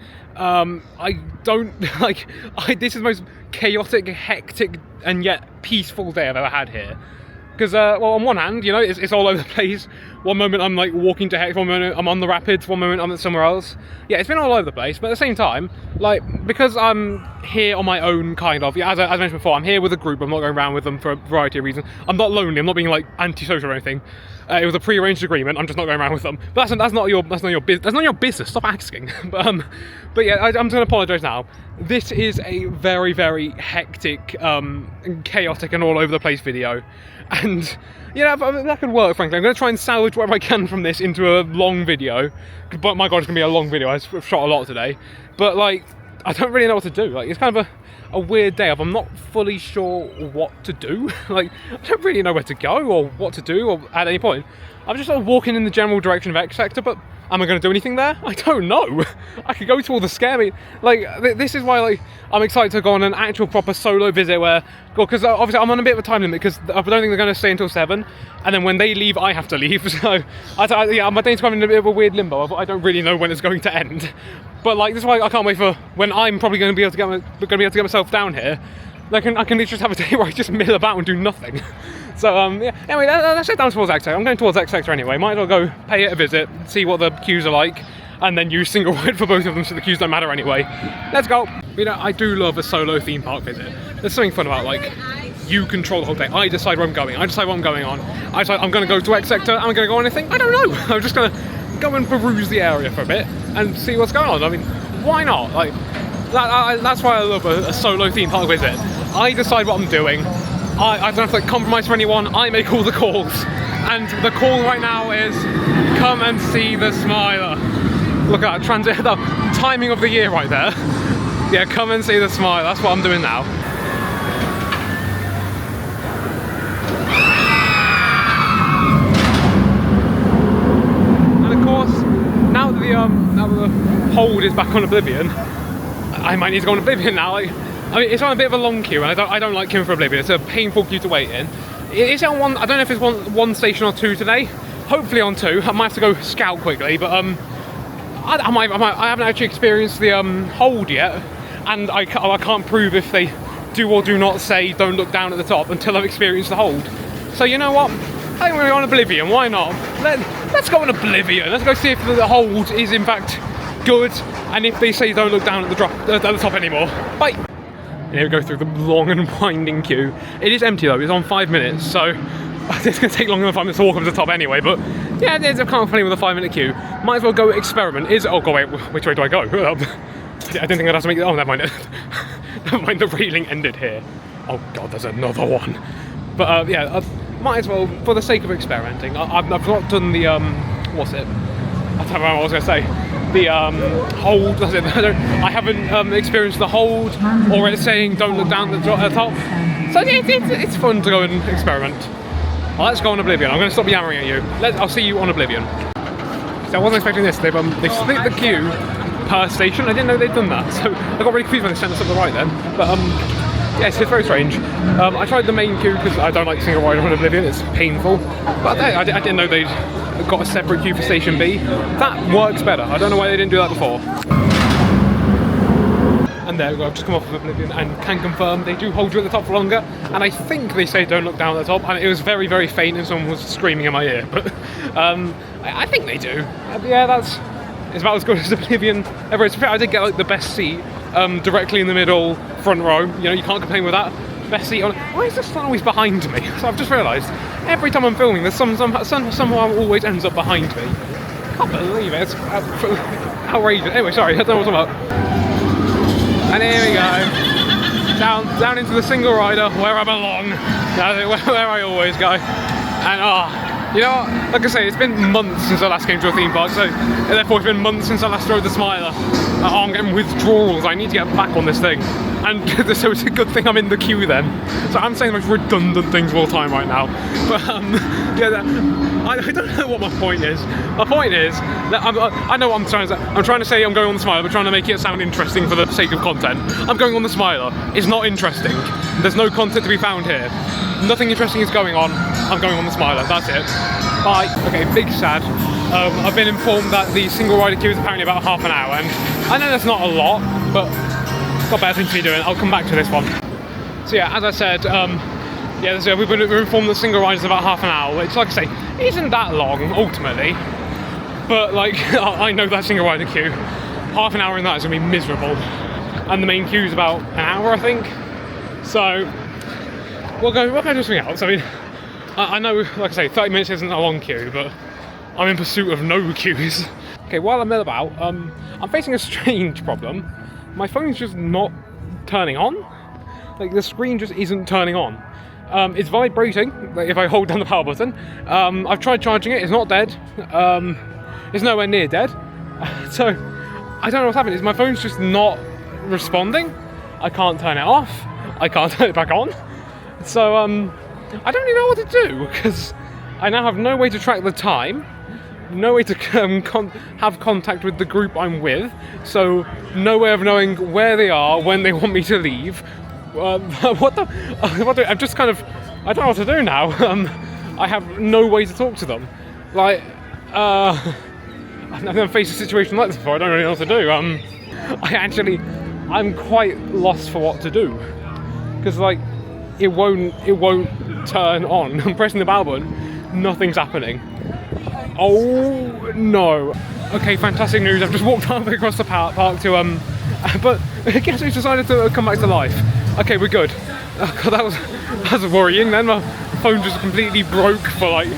This is the most chaotic, hectic, and yet peaceful day I've ever had here. Because, well, on one hand, you know, it's all over the place. One moment I'm, like, walking to Hex, one moment I'm on the rapids, one moment I'm somewhere else. Yeah, it's been all over the place, but at the same time, like, because I'm here on my own, kind of, yeah, as I mentioned before, I'm here with a group, I'm not going around with them for a variety of reasons. I'm not lonely, I'm not being, like, antisocial or anything. It was a pre-arranged agreement, I'm just not going around with them. But that's not your business, stop asking. But yeah, I'm just going to apologise now. This is a very, very hectic, chaotic and all over the place video. And, you know, that could work, frankly. I'm going to try and salvage whatever I can from this into a long video. But my god, it's going to be a long video. I've shot a lot today. But, like, I don't really know what to do. Like, it's kind of a weird day of I'm not fully sure what to do. Like, I don't really know where to go or what to do or at any point. I'm just sort of walking in the general direction of X Sector, but am I going to do anything there? I don't know. I could go to all the scary... Like, this is why, like, I'm excited to go on an actual proper solo visit where... Because obviously I'm on a bit of a time limit because I don't think they're going to stay until 7. And then when they leave, I have to leave. So, yeah, my day's kind of in a bit of a weird limbo. I don't really know when it's going to end. But, like, this is why I can't wait for when I'm probably going to be able to get myself down here. I can literally just have a day where I just mill about and do nothing. So, yeah, anyway, let's head down towards X Sector. I'm going towards X Sector anyway. Might as well go pay it a visit, see what the queues are like, and then use single ride for both of them so the queues don't matter anyway. Let's go! You know, I do love a solo theme park visit. There's something fun about, like, you control the whole day. I decide where I'm going. I decide what I'm going on. I decide I'm going to go to X Sector. Am I going to go on anything? I don't know. I'm just going to go and peruse the area for a bit and see what's going on. I mean, why not? Like, that's why I love a solo theme park visit. I decide what I'm doing. I don't have to, like, compromise for anyone. I make all the calls. And the call right now is come and see the Smiler. Look at that the timing of the year right there. Yeah, come and see the Smiler. That's what I'm doing now. is back on Oblivion, I might need to go on Oblivion now. Like, I mean, it's on a bit of a long queue, and I don't like queuing for Oblivion. It's a painful queue to wait in. Is it on one? I don't know if it's one station or two today. Hopefully on two. I might have to go scout quickly, but I haven't actually experienced the hold yet, and I can't prove if they do or do not say don't look down at the top until I've experienced the hold. So you know what? I think we're on Oblivion. Why not? Let's go on Oblivion. Let's go see if the hold is in fact good, and if they say don't look down at the top anymore. Bye. And here we go through the long and winding queue. It is empty though. It's on 5 minutes, so it's going to take longer than 5 minutes to walk up to the top anyway. But yeah, I can't complain with a 5 minute queue. Might as well go experiment. Oh, go wait. Which way do I go? I didn't think I'd have to make it. Oh, never mind. Never mind. The railing ended here. Oh god, there's another one. But yeah, might as well, for the sake of experimenting. I've not done the what's it? I don't know what I was going to say. The hold. That's it. I haven't experienced the hold, or it's saying don't look down at the top. So yeah, it's fun to go and experiment. Well, let's go on Oblivion. I'm going to stop yammering at you. I'll see you on Oblivion. So I wasn't expecting this. They've split the queue per station. I didn't know they'd done that. So I got really confused when they sent us up the right then. But yes, it's very strange. I tried the main queue because I don't like single rider on Oblivion. It's painful. But I didn't know they'd got a separate queue for Station B. That works better. I don't know why they didn't do that before. And there we go, I've just come off of Oblivion and can confirm they do hold you at the top for longer, and I think they say don't look down at the top, and it was very, very faint and someone was screaming in my ear, but I think they do. Yeah, it's about as good as Oblivion ever is. I did get like the best seat, directly in the middle, front row, you know, you can't complain with that. Best seat on. Why is the sun always behind me? So I've just realised, every time I'm filming, the sun somehow always ends up behind me. I can't believe it, it's outrageous. Anyway, sorry, I don't know what I'm talking about. And here we go, down into the single rider, where I belong, where I always go. And you know what, like I say, it's been months since I last came to a theme park, so therefore it's been months since I last rode the Smiler. I'm getting withdrawals, I need to get back on this thing. And so it's a good thing I'm in the queue then. So I'm saying the most redundant things of all time right now. But yeah, I don't know what my point is. My point is that I know what I'm trying to say. I'm trying to say I'm going on the Smiler, but trying to make it sound interesting for the sake of content. I'm going on the Smiler. It's not interesting. There's no content to be found here. Nothing interesting is going on. I'm going on the Smiler. That's it. Bye. Okay, big sad. I've been informed that the single rider queue is apparently about half an hour, and I know that's not a lot, but got better things to be doing. I'll come back to this one. So yeah, as I said, we're informed that single rider is about half an hour, which, like I say, isn't that long ultimately. But like, I know that single rider queue, half an hour in that is gonna be miserable, and the main queue is about an hour, I think. So we'll go do something else. I mean, I know, like I say, 30 minutes isn't a long queue, but I'm in pursuit of no queues. Okay, while I'm about, I'm facing a strange problem. My phone's just not turning on. Like, the screen just isn't turning on. It's vibrating, like, if I hold down the power button. I've tried charging it, it's not dead. It's nowhere near dead. So, I don't know what's happening. My phone's just not responding. I can't turn it off. I can't turn it back on. So, I don't really know what to do, because I now have no way to track the time. No way to have contact with the group I'm with, so no way of knowing where they are when they want me to leave. I'm just kind of, I don't know what to do now. I have no way to talk to them. Like, I've never faced a situation like this before. I don't really know what to do. I'm quite lost for what to do, because like, it won't turn on. I'm pressing the power button, nothing's happening. Oh no. Okay, fantastic news. I've just walked halfway across the park to but guess who's decided to come back to life? Okay, we're good. Oh god, that was worrying then. My phone just completely broke for like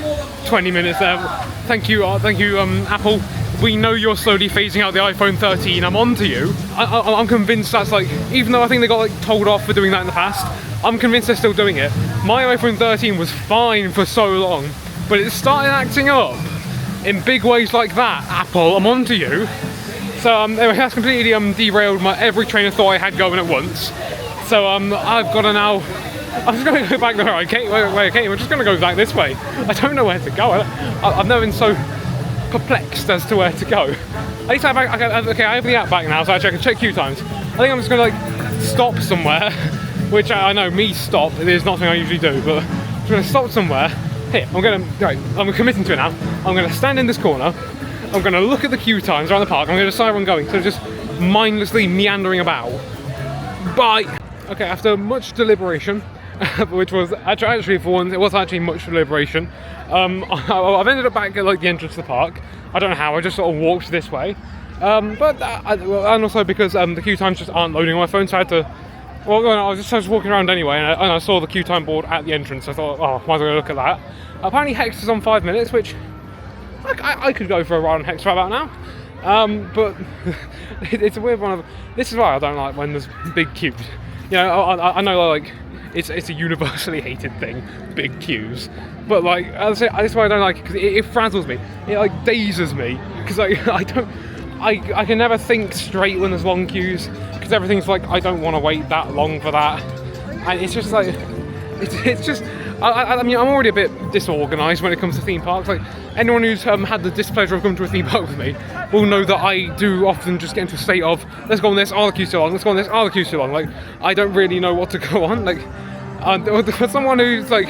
20 minutes there. Thank you, Apple. We know you're slowly phasing out the iPhone 13. I'm on to you. I'm convinced that's like, even though I think they got like told off for doing that in the past, I'm convinced they're still doing it. My iPhone 13 was fine for so long, but it started acting up in big ways like that. Apple, I'm on to you. So anyway, that's completely derailed every train of thought I had going at once. So I've got to now, I'm just going to go back there. Okay, wait, okay, we're just going to go back this way. I don't know where to go. I've never been so perplexed as to where to go. At least I have the app back now, so I can check queue times. I think I'm just gonna like stop somewhere, which I know stop is not something I usually do, but I'm just gonna stop somewhere. Here, I'm committing to it now. I'm gonna stand in this corner. I'm gonna look at the queue times around the park. I'm gonna decide where I'm going. So just mindlessly meandering about. Bye. Okay, after much deliberation, which was actually for once, it was actually much deliberation. I've ended up back at like the entrance to the park. I don't know how. I just sort of walked this way. And also because the queue times just aren't loading on my phone, so I had to. Well, I was just walking around anyway, and I saw the queue time board at the entrance. So I thought, oh, might as well look at that. Apparently, Hex is on 5 minutes, which I could go for a ride on Hex right about now. But it's a weird one. This is why I don't like when there's big queues. You know, I know like it's a universally hated thing, big queues. But like, this is why I don't like it, because it frazzles me. It like dazes me, because like I can never think straight when there's long queues, because everything's like, I don't want to wait that long for that, and it's just like, it's just, I mean, I'm already a bit disorganised when it comes to theme parks. Like, anyone who's had the displeasure of coming to a theme park with me will know that I do often just get into a state of, let's go on this, oh the queue's too long, let's go on this, oh the queue's too long. Like, I don't really know what to go on. Like, for someone who's like,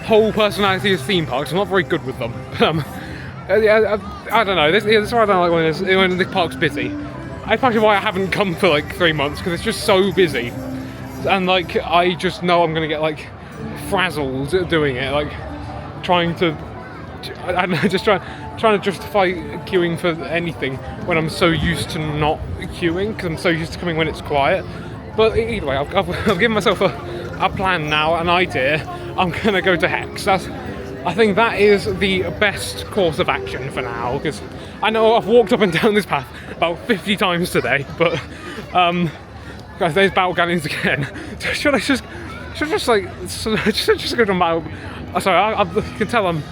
whole personality is theme parks, I'm not very good with them. I don't know, this is why I don't like when the park's busy. That's actually why I haven't come for like 3 months, because it's just so busy. And like, I just know I'm gonna get like frazzled doing it, like trying to, I don't know, just trying to justify queuing for anything when I'm so used to not queuing, because I'm so used to coming when it's quiet. But either way, I've given myself a plan now, an idea. I'm gonna go to Hex. I think that is the best course of action for now, because I know I've walked up and down this path about 50 times today, but guys, there's battle galleons again. Should I just go to battle? Sorry, I can tell I'm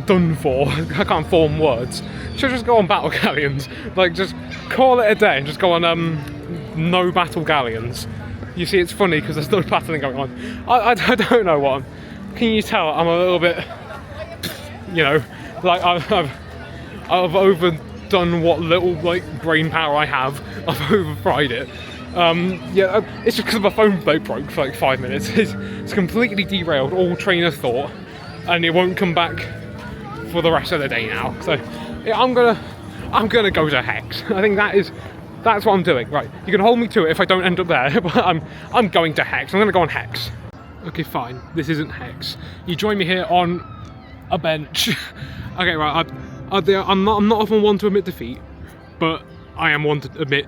done for. I can't form words. Should I just go on battle galleons? Like, just call it a day and just go on no battle galleons. You see, it's funny because there's no battling going on. I don't know what. Can you tell I'm a little bit, you know, like I've overdone what little like brain power I have. I've overfried it. Yeah, it's just because my phone broke for like 5 minutes. It's completely derailed all train of thought, and it won't come back for the rest of the day now. So yeah, I'm gonna go to Hex. I think that's what I'm doing. Right, you can hold me to it if I don't end up there, but I'm going to Hex. I'm gonna go on Hex. Okay, fine. This isn't Hex. You join me here on a bench. Okay, right. I'm not often one to admit defeat, but I am one to admit.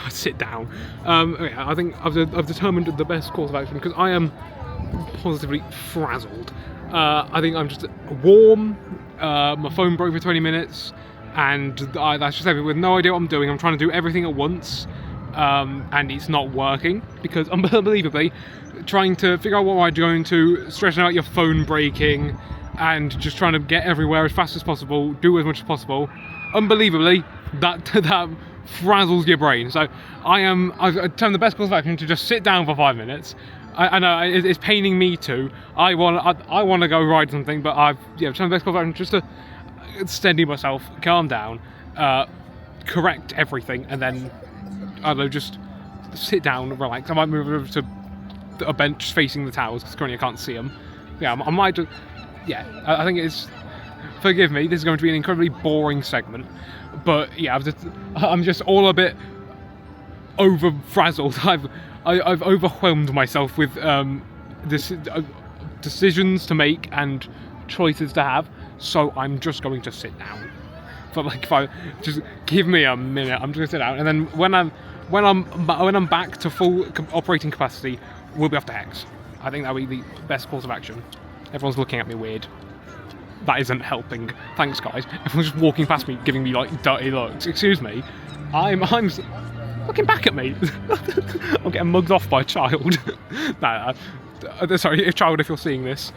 Sit down. Okay, I think I've determined the best course of action, because I am positively frazzled. I think I'm just warm. My phone broke for 20 minutes, and that's just everything, with no idea what I'm doing. I'm trying to do everything at once, and it's not working, because unbelievably, trying to figure out what I'm going to, stressing out your phone breaking, and just trying to get everywhere as fast as possible, do as much as possible. Unbelievably, that frazzles your brain. So I've determined the best course of action to just sit down for 5 minutes. I know it's paining me too. I want to go ride something, but I've determined the best course of action just to steady myself, calm down, correct everything, and then I don't know, just sit down, relax. I might move over to a bench facing the towers, because currently I can't see them. Yeah, I might just, yeah, I think it's, forgive me, this is going to be an incredibly boring segment, but yeah, I'm just all a bit over frazzled. I've overwhelmed myself with decisions to make and choices to have, so I'm just going to sit down. But like, if I just give me a minute, I'm just gonna sit down, and then when I'm back to full operating capacity, we'll be off to Hex. I think that'll be the best course of action. Everyone's looking at me weird. That isn't helping. Thanks, guys. Everyone's just walking past me, giving me like dirty looks. Excuse me. I'm looking back at me. I'm getting mugged off by a child. Nah, sorry, child, if you're seeing this,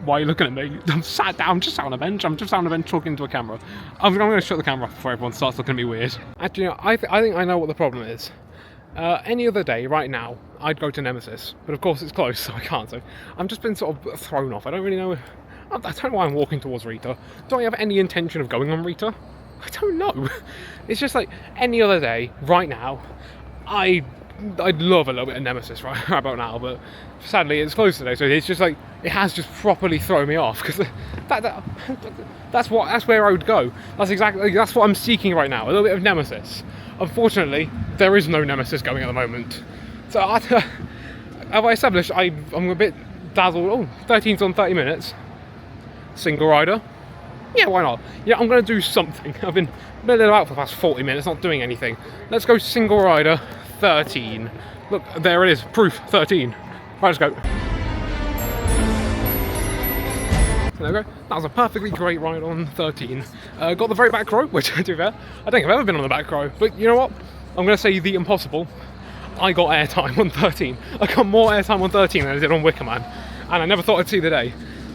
why are you looking at me? I'm sat down, just sat on a bench. I'm just sat on a bench talking to a camera. I'm going to shut the camera off before everyone starts looking at me weird. Actually, you know, I think I know what the problem is. Any other day, right now, I'd go to Nemesis, but of course it's closed, so I can't. So I've just been sort of thrown off. I don't really know I don't know why I'm walking towards Rita. Don't I have any intention of going on Rita? I don't know. It's just like any other day, right now, I'd love a little bit of Nemesis right about now, but sadly it's closed today, so it's just like, it has just properly thrown me off, because that's where I would go. That's what I'm seeking right now, a little bit of Nemesis. Unfortunately, there is no Nemesis going at the moment. So have I established I'm a bit dazzled. Oh, 13's on 30 minutes. Single rider. Yeah, why not? Yeah, I'm going to do something. I've been milling about for the past 40 minutes, not doing anything. Let's go single rider 13. Look, there it is. Proof 13. Right, let's go. So there we go. That was a perfectly great ride on 13. Got the very back row, which, to be fair, I don't think I've ever been on the back row. But you know what? I'm going to say the impossible. I got airtime on 13. I got more airtime on 13 than I did on Wickerman. And I never thought I'd see the day.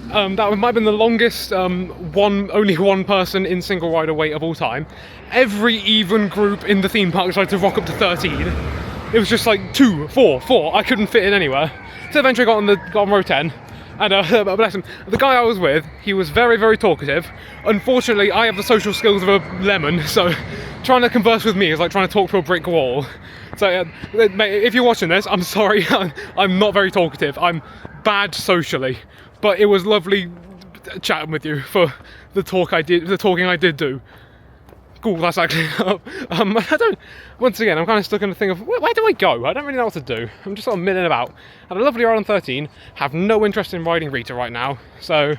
That might have been the longest only one person in single rider wait of all time. Every even group in the theme park tried to rock up to 13. It was just like 2, 4, 4. I couldn't fit in anywhere. So eventually got on row 10. And bless him, the guy I was with, he was very, very talkative. Unfortunately, I have the social skills of a lemon, so trying to converse with me is like trying to talk to a brick wall. So mate, if you're watching this, I'm sorry, I'm not very talkative. I'm bad socially, but it was lovely chatting with you for the talking I did do. Cool, that's actually once again, I'm kind of stuck in the thing of, where do I go? I don't really know what to do. I'm just sort of milling about. Had a lovely ride on 13, have no interest in riding Rita right now, so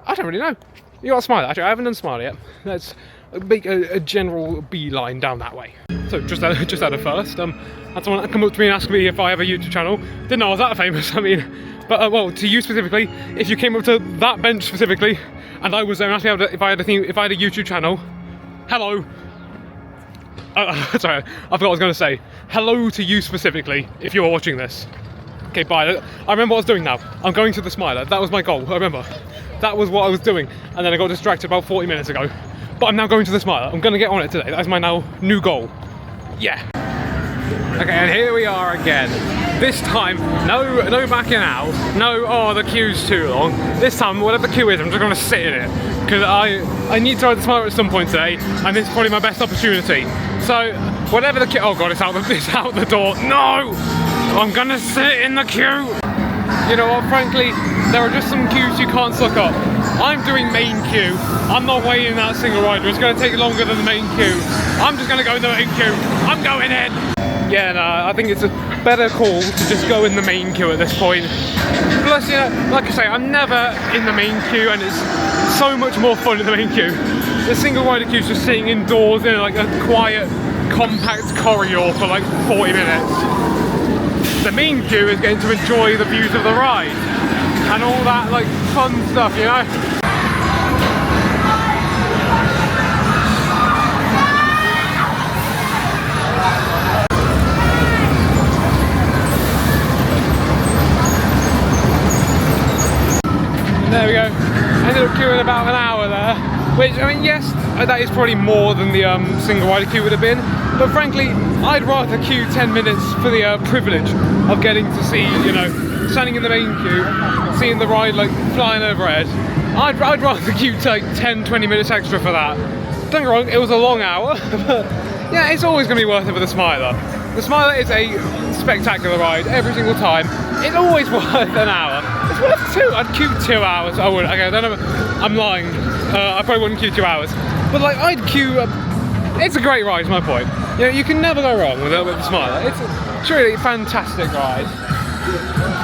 I don't really know. You got Smiley? Actually, I haven't done Smiley yet. Let's make a general beeline down that way. So just had a first. Had someone come up to me and ask me if I have a YouTube channel. Didn't know I was that famous. I mean, but well, to you specifically, if you came up to that bench specifically, and I was there and asked me if I had a YouTube channel. Hello. Sorry, I forgot what I was going to say. Hello to you specifically, if you are watching this. Okay, bye. I remember what I was doing now. I'm going to the Smiler. That was my goal, I remember. That was what I was doing. And then I got distracted about 40 minutes ago. But I'm now going to the Smiler. I'm going to get on it today. That is my new goal. Yeah. Okay, and here we are again. This time, no backing out. No, oh, the queue's too long. This time, whatever the queue is, I'm just going to sit in it. Because I need to ride the Smiler at some point today, and this is probably my best opportunity. So, whatever the queue, oh god, it's out the door. No! I'm going to sit in the queue. You know what, frankly, there are just some queues you can't suck up. I'm doing main queue. I'm not waiting that single rider. It's going to take longer than the main queue. I'm just going to go in the main queue. I'm going in. Yeah, no, I think it's a better call to just go in the main queue at this point. Plus, you know, like I say, I'm never in the main queue, and it's so much more fun in the main queue. The single rider queue is just sitting indoors in like a quiet, compact corridor for like 40 minutes. The main queue is getting to enjoy the views of the ride and all that like fun stuff, you know? There we go. Ended up queuing about an hour there, which, I mean, yes, that is probably more than the single rider queue would have been, but frankly, I'd rather queue 10 minutes for the privilege of getting to see, you know, standing in the main queue, seeing the ride like flying overhead. I'd rather queue like 10-20 minutes extra for that. Don't get me wrong, it was a long hour, but yeah, it's always going to be worth it for the Smiler. The Smiler is a spectacular ride every single time. It's always worth an hour. It's worth 2. I'd queue 2 hours. I would. Okay, I don't know. I'm lying. I probably wouldn't queue 2 hours. But like, I'd queue. It's a great ride. Is my point. You know, you can never go wrong with the Smiler. It's a truly fantastic ride.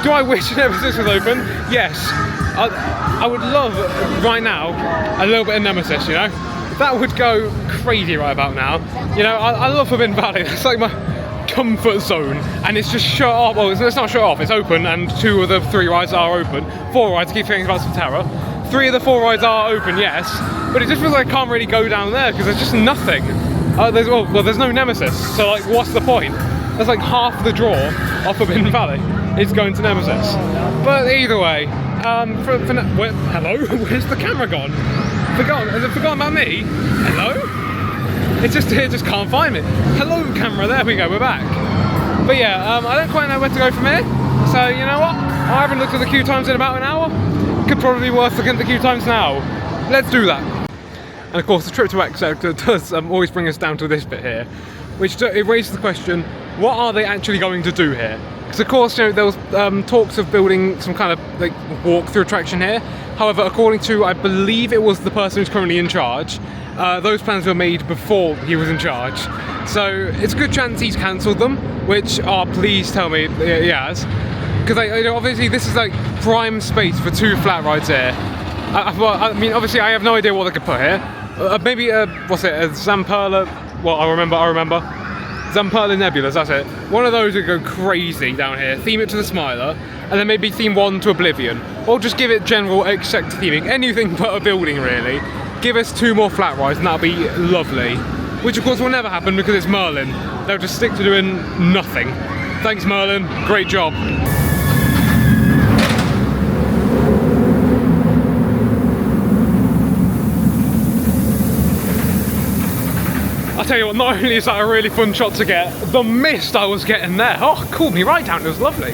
Do I wish Nemesis was open? Yes. I would love right now a little bit of Nemesis. You know, that would go crazy right about now. You know, I love Forbidden Valley. It's like my comfort zone, and it's just shut off. Well, it's not shut off, it's open, and 2 of the 3 rides are open. 4 rides, I keep thinking about some terror. 3 of the 4 rides are open, yes, but it just feels like I can't really go down there because there's just nothing. There's no Nemesis, so like, what's the point? There's like half the draw of Forbidden Valley is going to Nemesis. But either way, hello? Where's the camera gone? Has it forgotten about me? Hello? It just can't find me. Hello camera, there we go, we're back. But yeah, I don't quite know where to go from here. So you know what? I haven't looked at the queue times in about an hour. could probably be worse again a few times now. Let's do that. And of course, the trip to X Sector does always bring us down to this bit here, which it raises the question: what are they actually going to do here? Because of course, you know, there was talks of building some kind of like walk-through attraction here. However, according to, I believe it was the person who's currently in charge, those plans were made before he was in charge. So it's a good chance he's cancelled them, which, please tell me he has. Because obviously this is like prime space for 2 flat rides here. I mean, obviously I have no idea what they could put here. Maybe, what's it, a Zamperla, well, I remember. Zamperla Nebulas, that's it. One of those would go crazy down here. Theme it to the Smiler, and then maybe theme 1 to Oblivion. Or just give it general X Sector theming. Anything but a building, really. Give us 2 more flat rides, and that'll be lovely. Which, of course, will never happen because it's Merlin. They'll just stick to doing nothing. Thanks, Merlin. Great job. I'll tell you what, not only is that a really fun shot to get, the mist I was getting there, cooled me right down, it was lovely.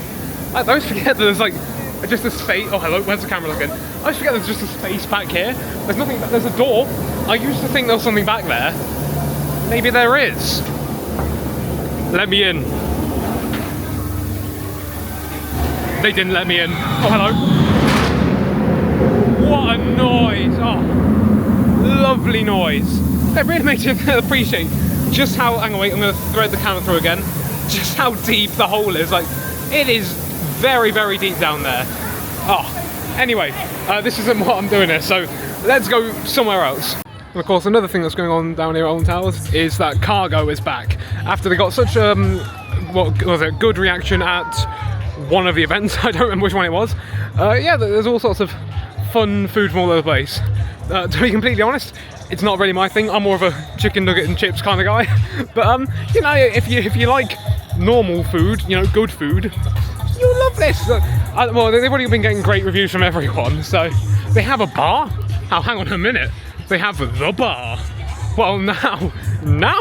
I always forget that there's like, just a space, oh hello, where's the camera looking? I always forget there's just a space back here. There's nothing, there's a door. I used to think there was something back there. Maybe there is. Let me in. They didn't let me in. Oh hello. What a noise, lovely noise. It really makes you appreciate just how, hang on wait, I'm going to thread the camera through again, just how deep the hole is. Like, it is very, very deep down there. Anyway, this isn't what I'm doing here, so let's go somewhere else. And of course, another thing that's going on down here at Alton Towers is that cargo is back. After they got such what was it, good reaction at one of the events, I don't remember which one it was. Yeah, there's all sorts of fun food from all over the place. To be completely honest, it's not really my thing. I'm more of a chicken nugget and chips kind of guy. But you know, if you like normal food, you know, good food, you'll love this. Well, they've already been getting great reviews from everyone. So they have a bar. Oh, hang on a minute. They have the bar. Well, now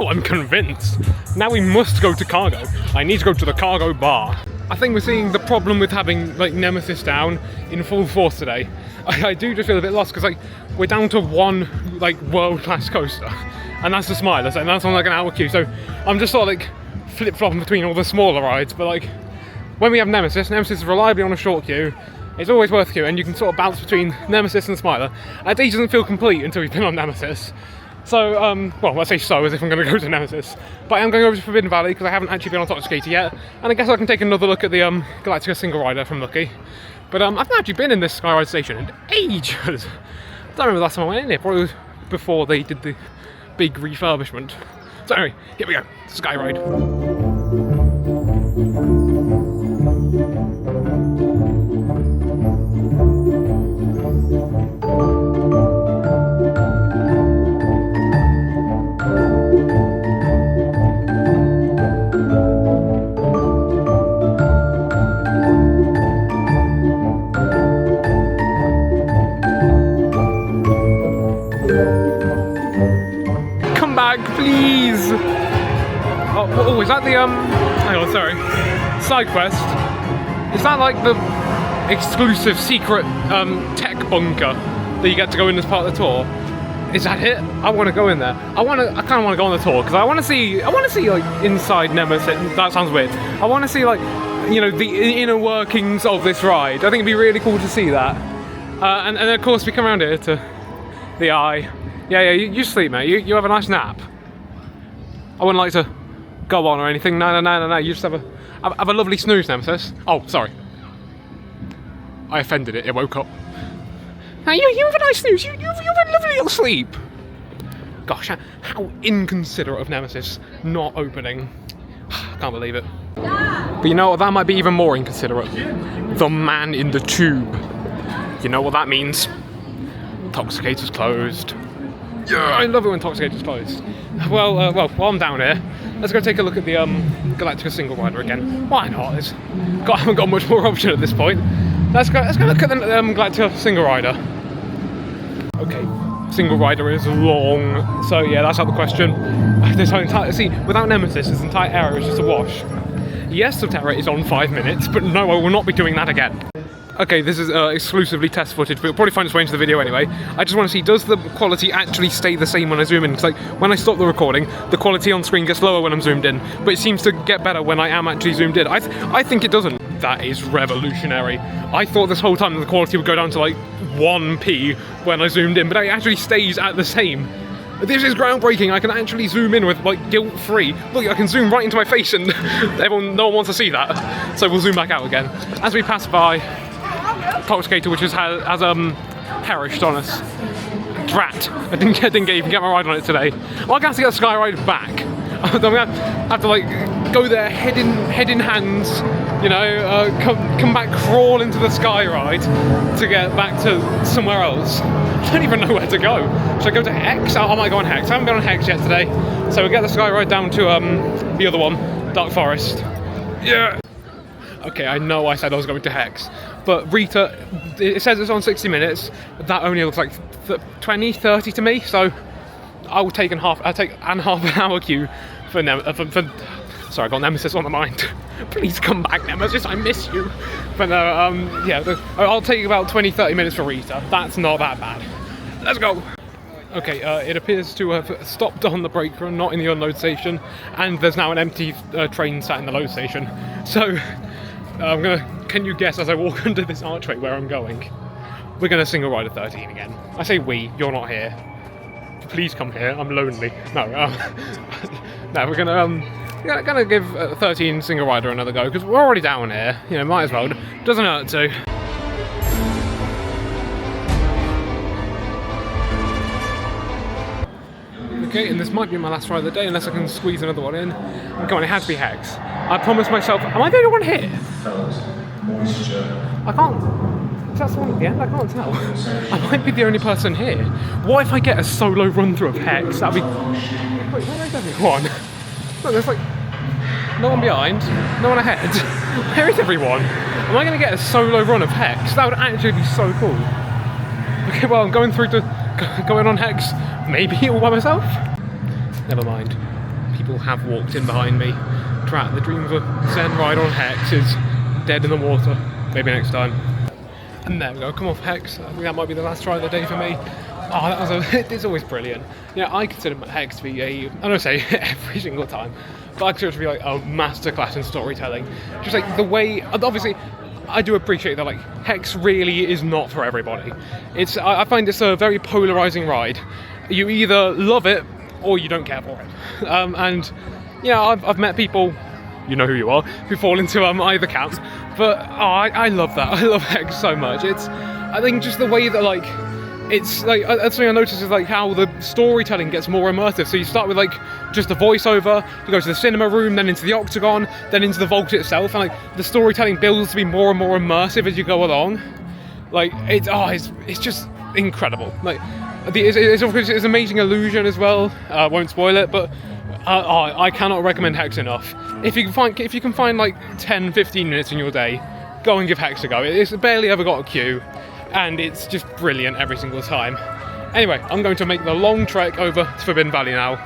I'm convinced. Now we must go to cargo. I need to go to the cargo bar. I think we're seeing the problem with having like Nemesis down in full force today. I do just feel a bit lost because like we're down to one like world-class coaster, and that's the Smiler, and that's on like an hour queue. So I'm just sort of like flip-flopping between all the smaller rides. But like when we have Nemesis is reliably on a short queue. It's always worth queue, and you can sort of bounce between Nemesis and Smiler. A day doesn't feel complete until you've been on Nemesis. So, well, I say so as if I'm going to go to Nemesis. But I am going over to Forbidden Valley because I haven't actually been on Toxicator yet. And I guess I can take another look at the Galactica single rider from Lucky. But I've not actually been in this Skyride station in ages. I don't remember the last time I went in here, probably before they did the big refurbishment. So anyway, here we go, Skyride. Please! Oh, is that the, hang on, sorry. Side quest. Is that like the exclusive secret, tech bunker that you get to go in as part of the tour? Is that it? I want to go in there. I kind of want to go on the tour, because I want to see, like, inside Nemesis. That sounds weird. I want to see, like, you know, the inner workings of this ride. I think it'd be really cool to see that. And of course, we come around here to the Eye. Yeah, you sleep, mate. You have a nice nap. I wouldn't like to go on or anything. No. You just have a lovely snooze, Nemesis. Oh, sorry. I offended it. It woke up. Now you have a nice snooze. You have a lovely little sleep. Gosh, how inconsiderate of Nemesis not opening. I can't believe it. But you know what? That might be even more inconsiderate. The man in the tube. You know what that means? Toxicator's closed. Yeah, I love it when Toxicator's closed. Well, while I'm down here, let's go take a look at the Galactica single rider again. Why not? I haven't got much more option at this point. Let's go look at the Galactica single rider. Okay, single rider is long, so yeah, that's out the question. See, without Nemesis, this entire area is just a wash. Yes, Subterra is on 5 minutes, but no, I will not be doing that again. Okay, this is exclusively test footage, but it'll probably find its way into the video anyway. I just want to see, does the quality actually stay the same when I zoom in? Because like, when I stop the recording, the quality on screen gets lower when I'm zoomed in, but it seems to get better when I am actually zoomed in. I think it doesn't. That is revolutionary. I thought this whole time that the quality would go down to like 1p when I zoomed in, but it actually stays at the same. This is groundbreaking. I can actually zoom in with like guilt-free. Look, I can zoom right into my face and no one wants to see that. So we'll zoom back out again. As we pass by Toxicator, which has perished on us. Drat. I didn't even get my ride on it today. Well, I have to get the Sky Ride back. I'm gonna have to like go there head in hands, you know, come back, crawl into the Sky Ride to get back to somewhere else. I don't even know where to go. Should I go to Hex? I might go on Hex. I haven't been on Hex yet today. So we'll get the Sky Ride down to the other one, Dark Forest. Yeah. Okay, I know I said I was going to Hex, but Rita, it says it's on 60 minutes. That only looks like 20, 30 to me, so I'll take half an hour queue for sorry, I got Nemesis on the mind. Please come back, Nemesis, I miss you. But no, yeah, I'll take about 20, 30 minutes for Rita. That's not that bad. Let's go. Okay, it appears to have stopped on the brake run, not in the unload station, and there's now an empty train sat in the load station. So, can you guess as I walk under this archway where I'm going? We're gonna single rider 13 again. I say we, you're not here. Please come here, I'm lonely. No, no, we're gonna give 13 single rider another go, because we're already down here, you know, might as well. Doesn't hurt to. Okay, and this might be my last ride of the day, unless I can squeeze another one in. Come on, it has to be Hex. I promised myself, am I the only one here? I can't. Is that someone at the end? I can't tell. I might be the only person here. What if I get a solo run through of Hex? That'd be. Wait, where is everyone? Look, there's like no one behind, no one ahead. Where is everyone? Am I going to get a solo run of Hex? That would actually be so cool. Okay, well, I'm going on Hex, maybe all by myself? Never mind. People have walked in behind me. Drat, the dream of a Zen ride on Hex is dead in the water. Maybe next time. And there we go, come off Hex. I think that might be the last try of the day for me. Oh, that was it's always brilliant. Yeah, I consider Hex to be I don't say every single time, but I consider it to be like a masterclass in storytelling. Just like the way, obviously, I do appreciate that like Hex really is not for everybody. I find it's a very polarizing ride. You either love it or you don't care for it. And yeah, I've met people, you know who you are, who fall into either camp. But I love that. I love Hex so much. I think just the way that like it's like that's something I noticed is like how the storytelling gets more immersive. So you start with like just the voiceover, you go to the cinema room, then into the octagon, then into the vault itself, and like the storytelling builds to be more and more immersive as you go along. Like it's just incredible. Like it's amazing illusion as well. Won't spoil it, but I cannot recommend Hex enough. If you can find like 10-15 minutes in your day, go and give Hex a go. It's barely ever got a queue, and it's just brilliant every single time. Anyway, I'm going to make the long trek over to Forbidden Valley now,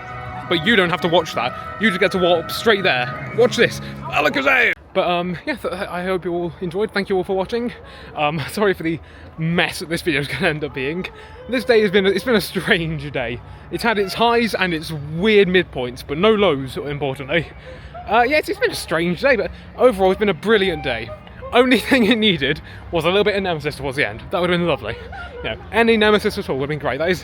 but you don't have to watch that. You just get to walk straight there. Watch this. Alakazam! But yeah, I hope you all enjoyed. Thank you all for watching. Sorry for the mess that this video is going to end up being. This day has been a strange day. It's had its highs and its weird midpoints, but no lows, importantly. Yeah, it's been a strange day, but overall it's been a brilliant day. Only thing it needed was a little bit of Nemesis towards the end. That would have been lovely. You know, any Nemesis at all would have been great. That is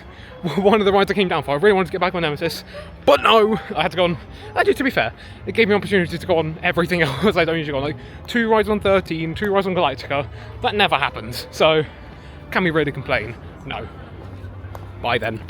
one of the rides I came down for. I really wanted to get back on Nemesis, but no, I had to go on. Actually, to be fair, it gave me an opportunity to go on everything else I don't usually go on. Like 2 rides on 13, 2 rides on Galactica. That never happens. So, can we really complain? No. Bye then.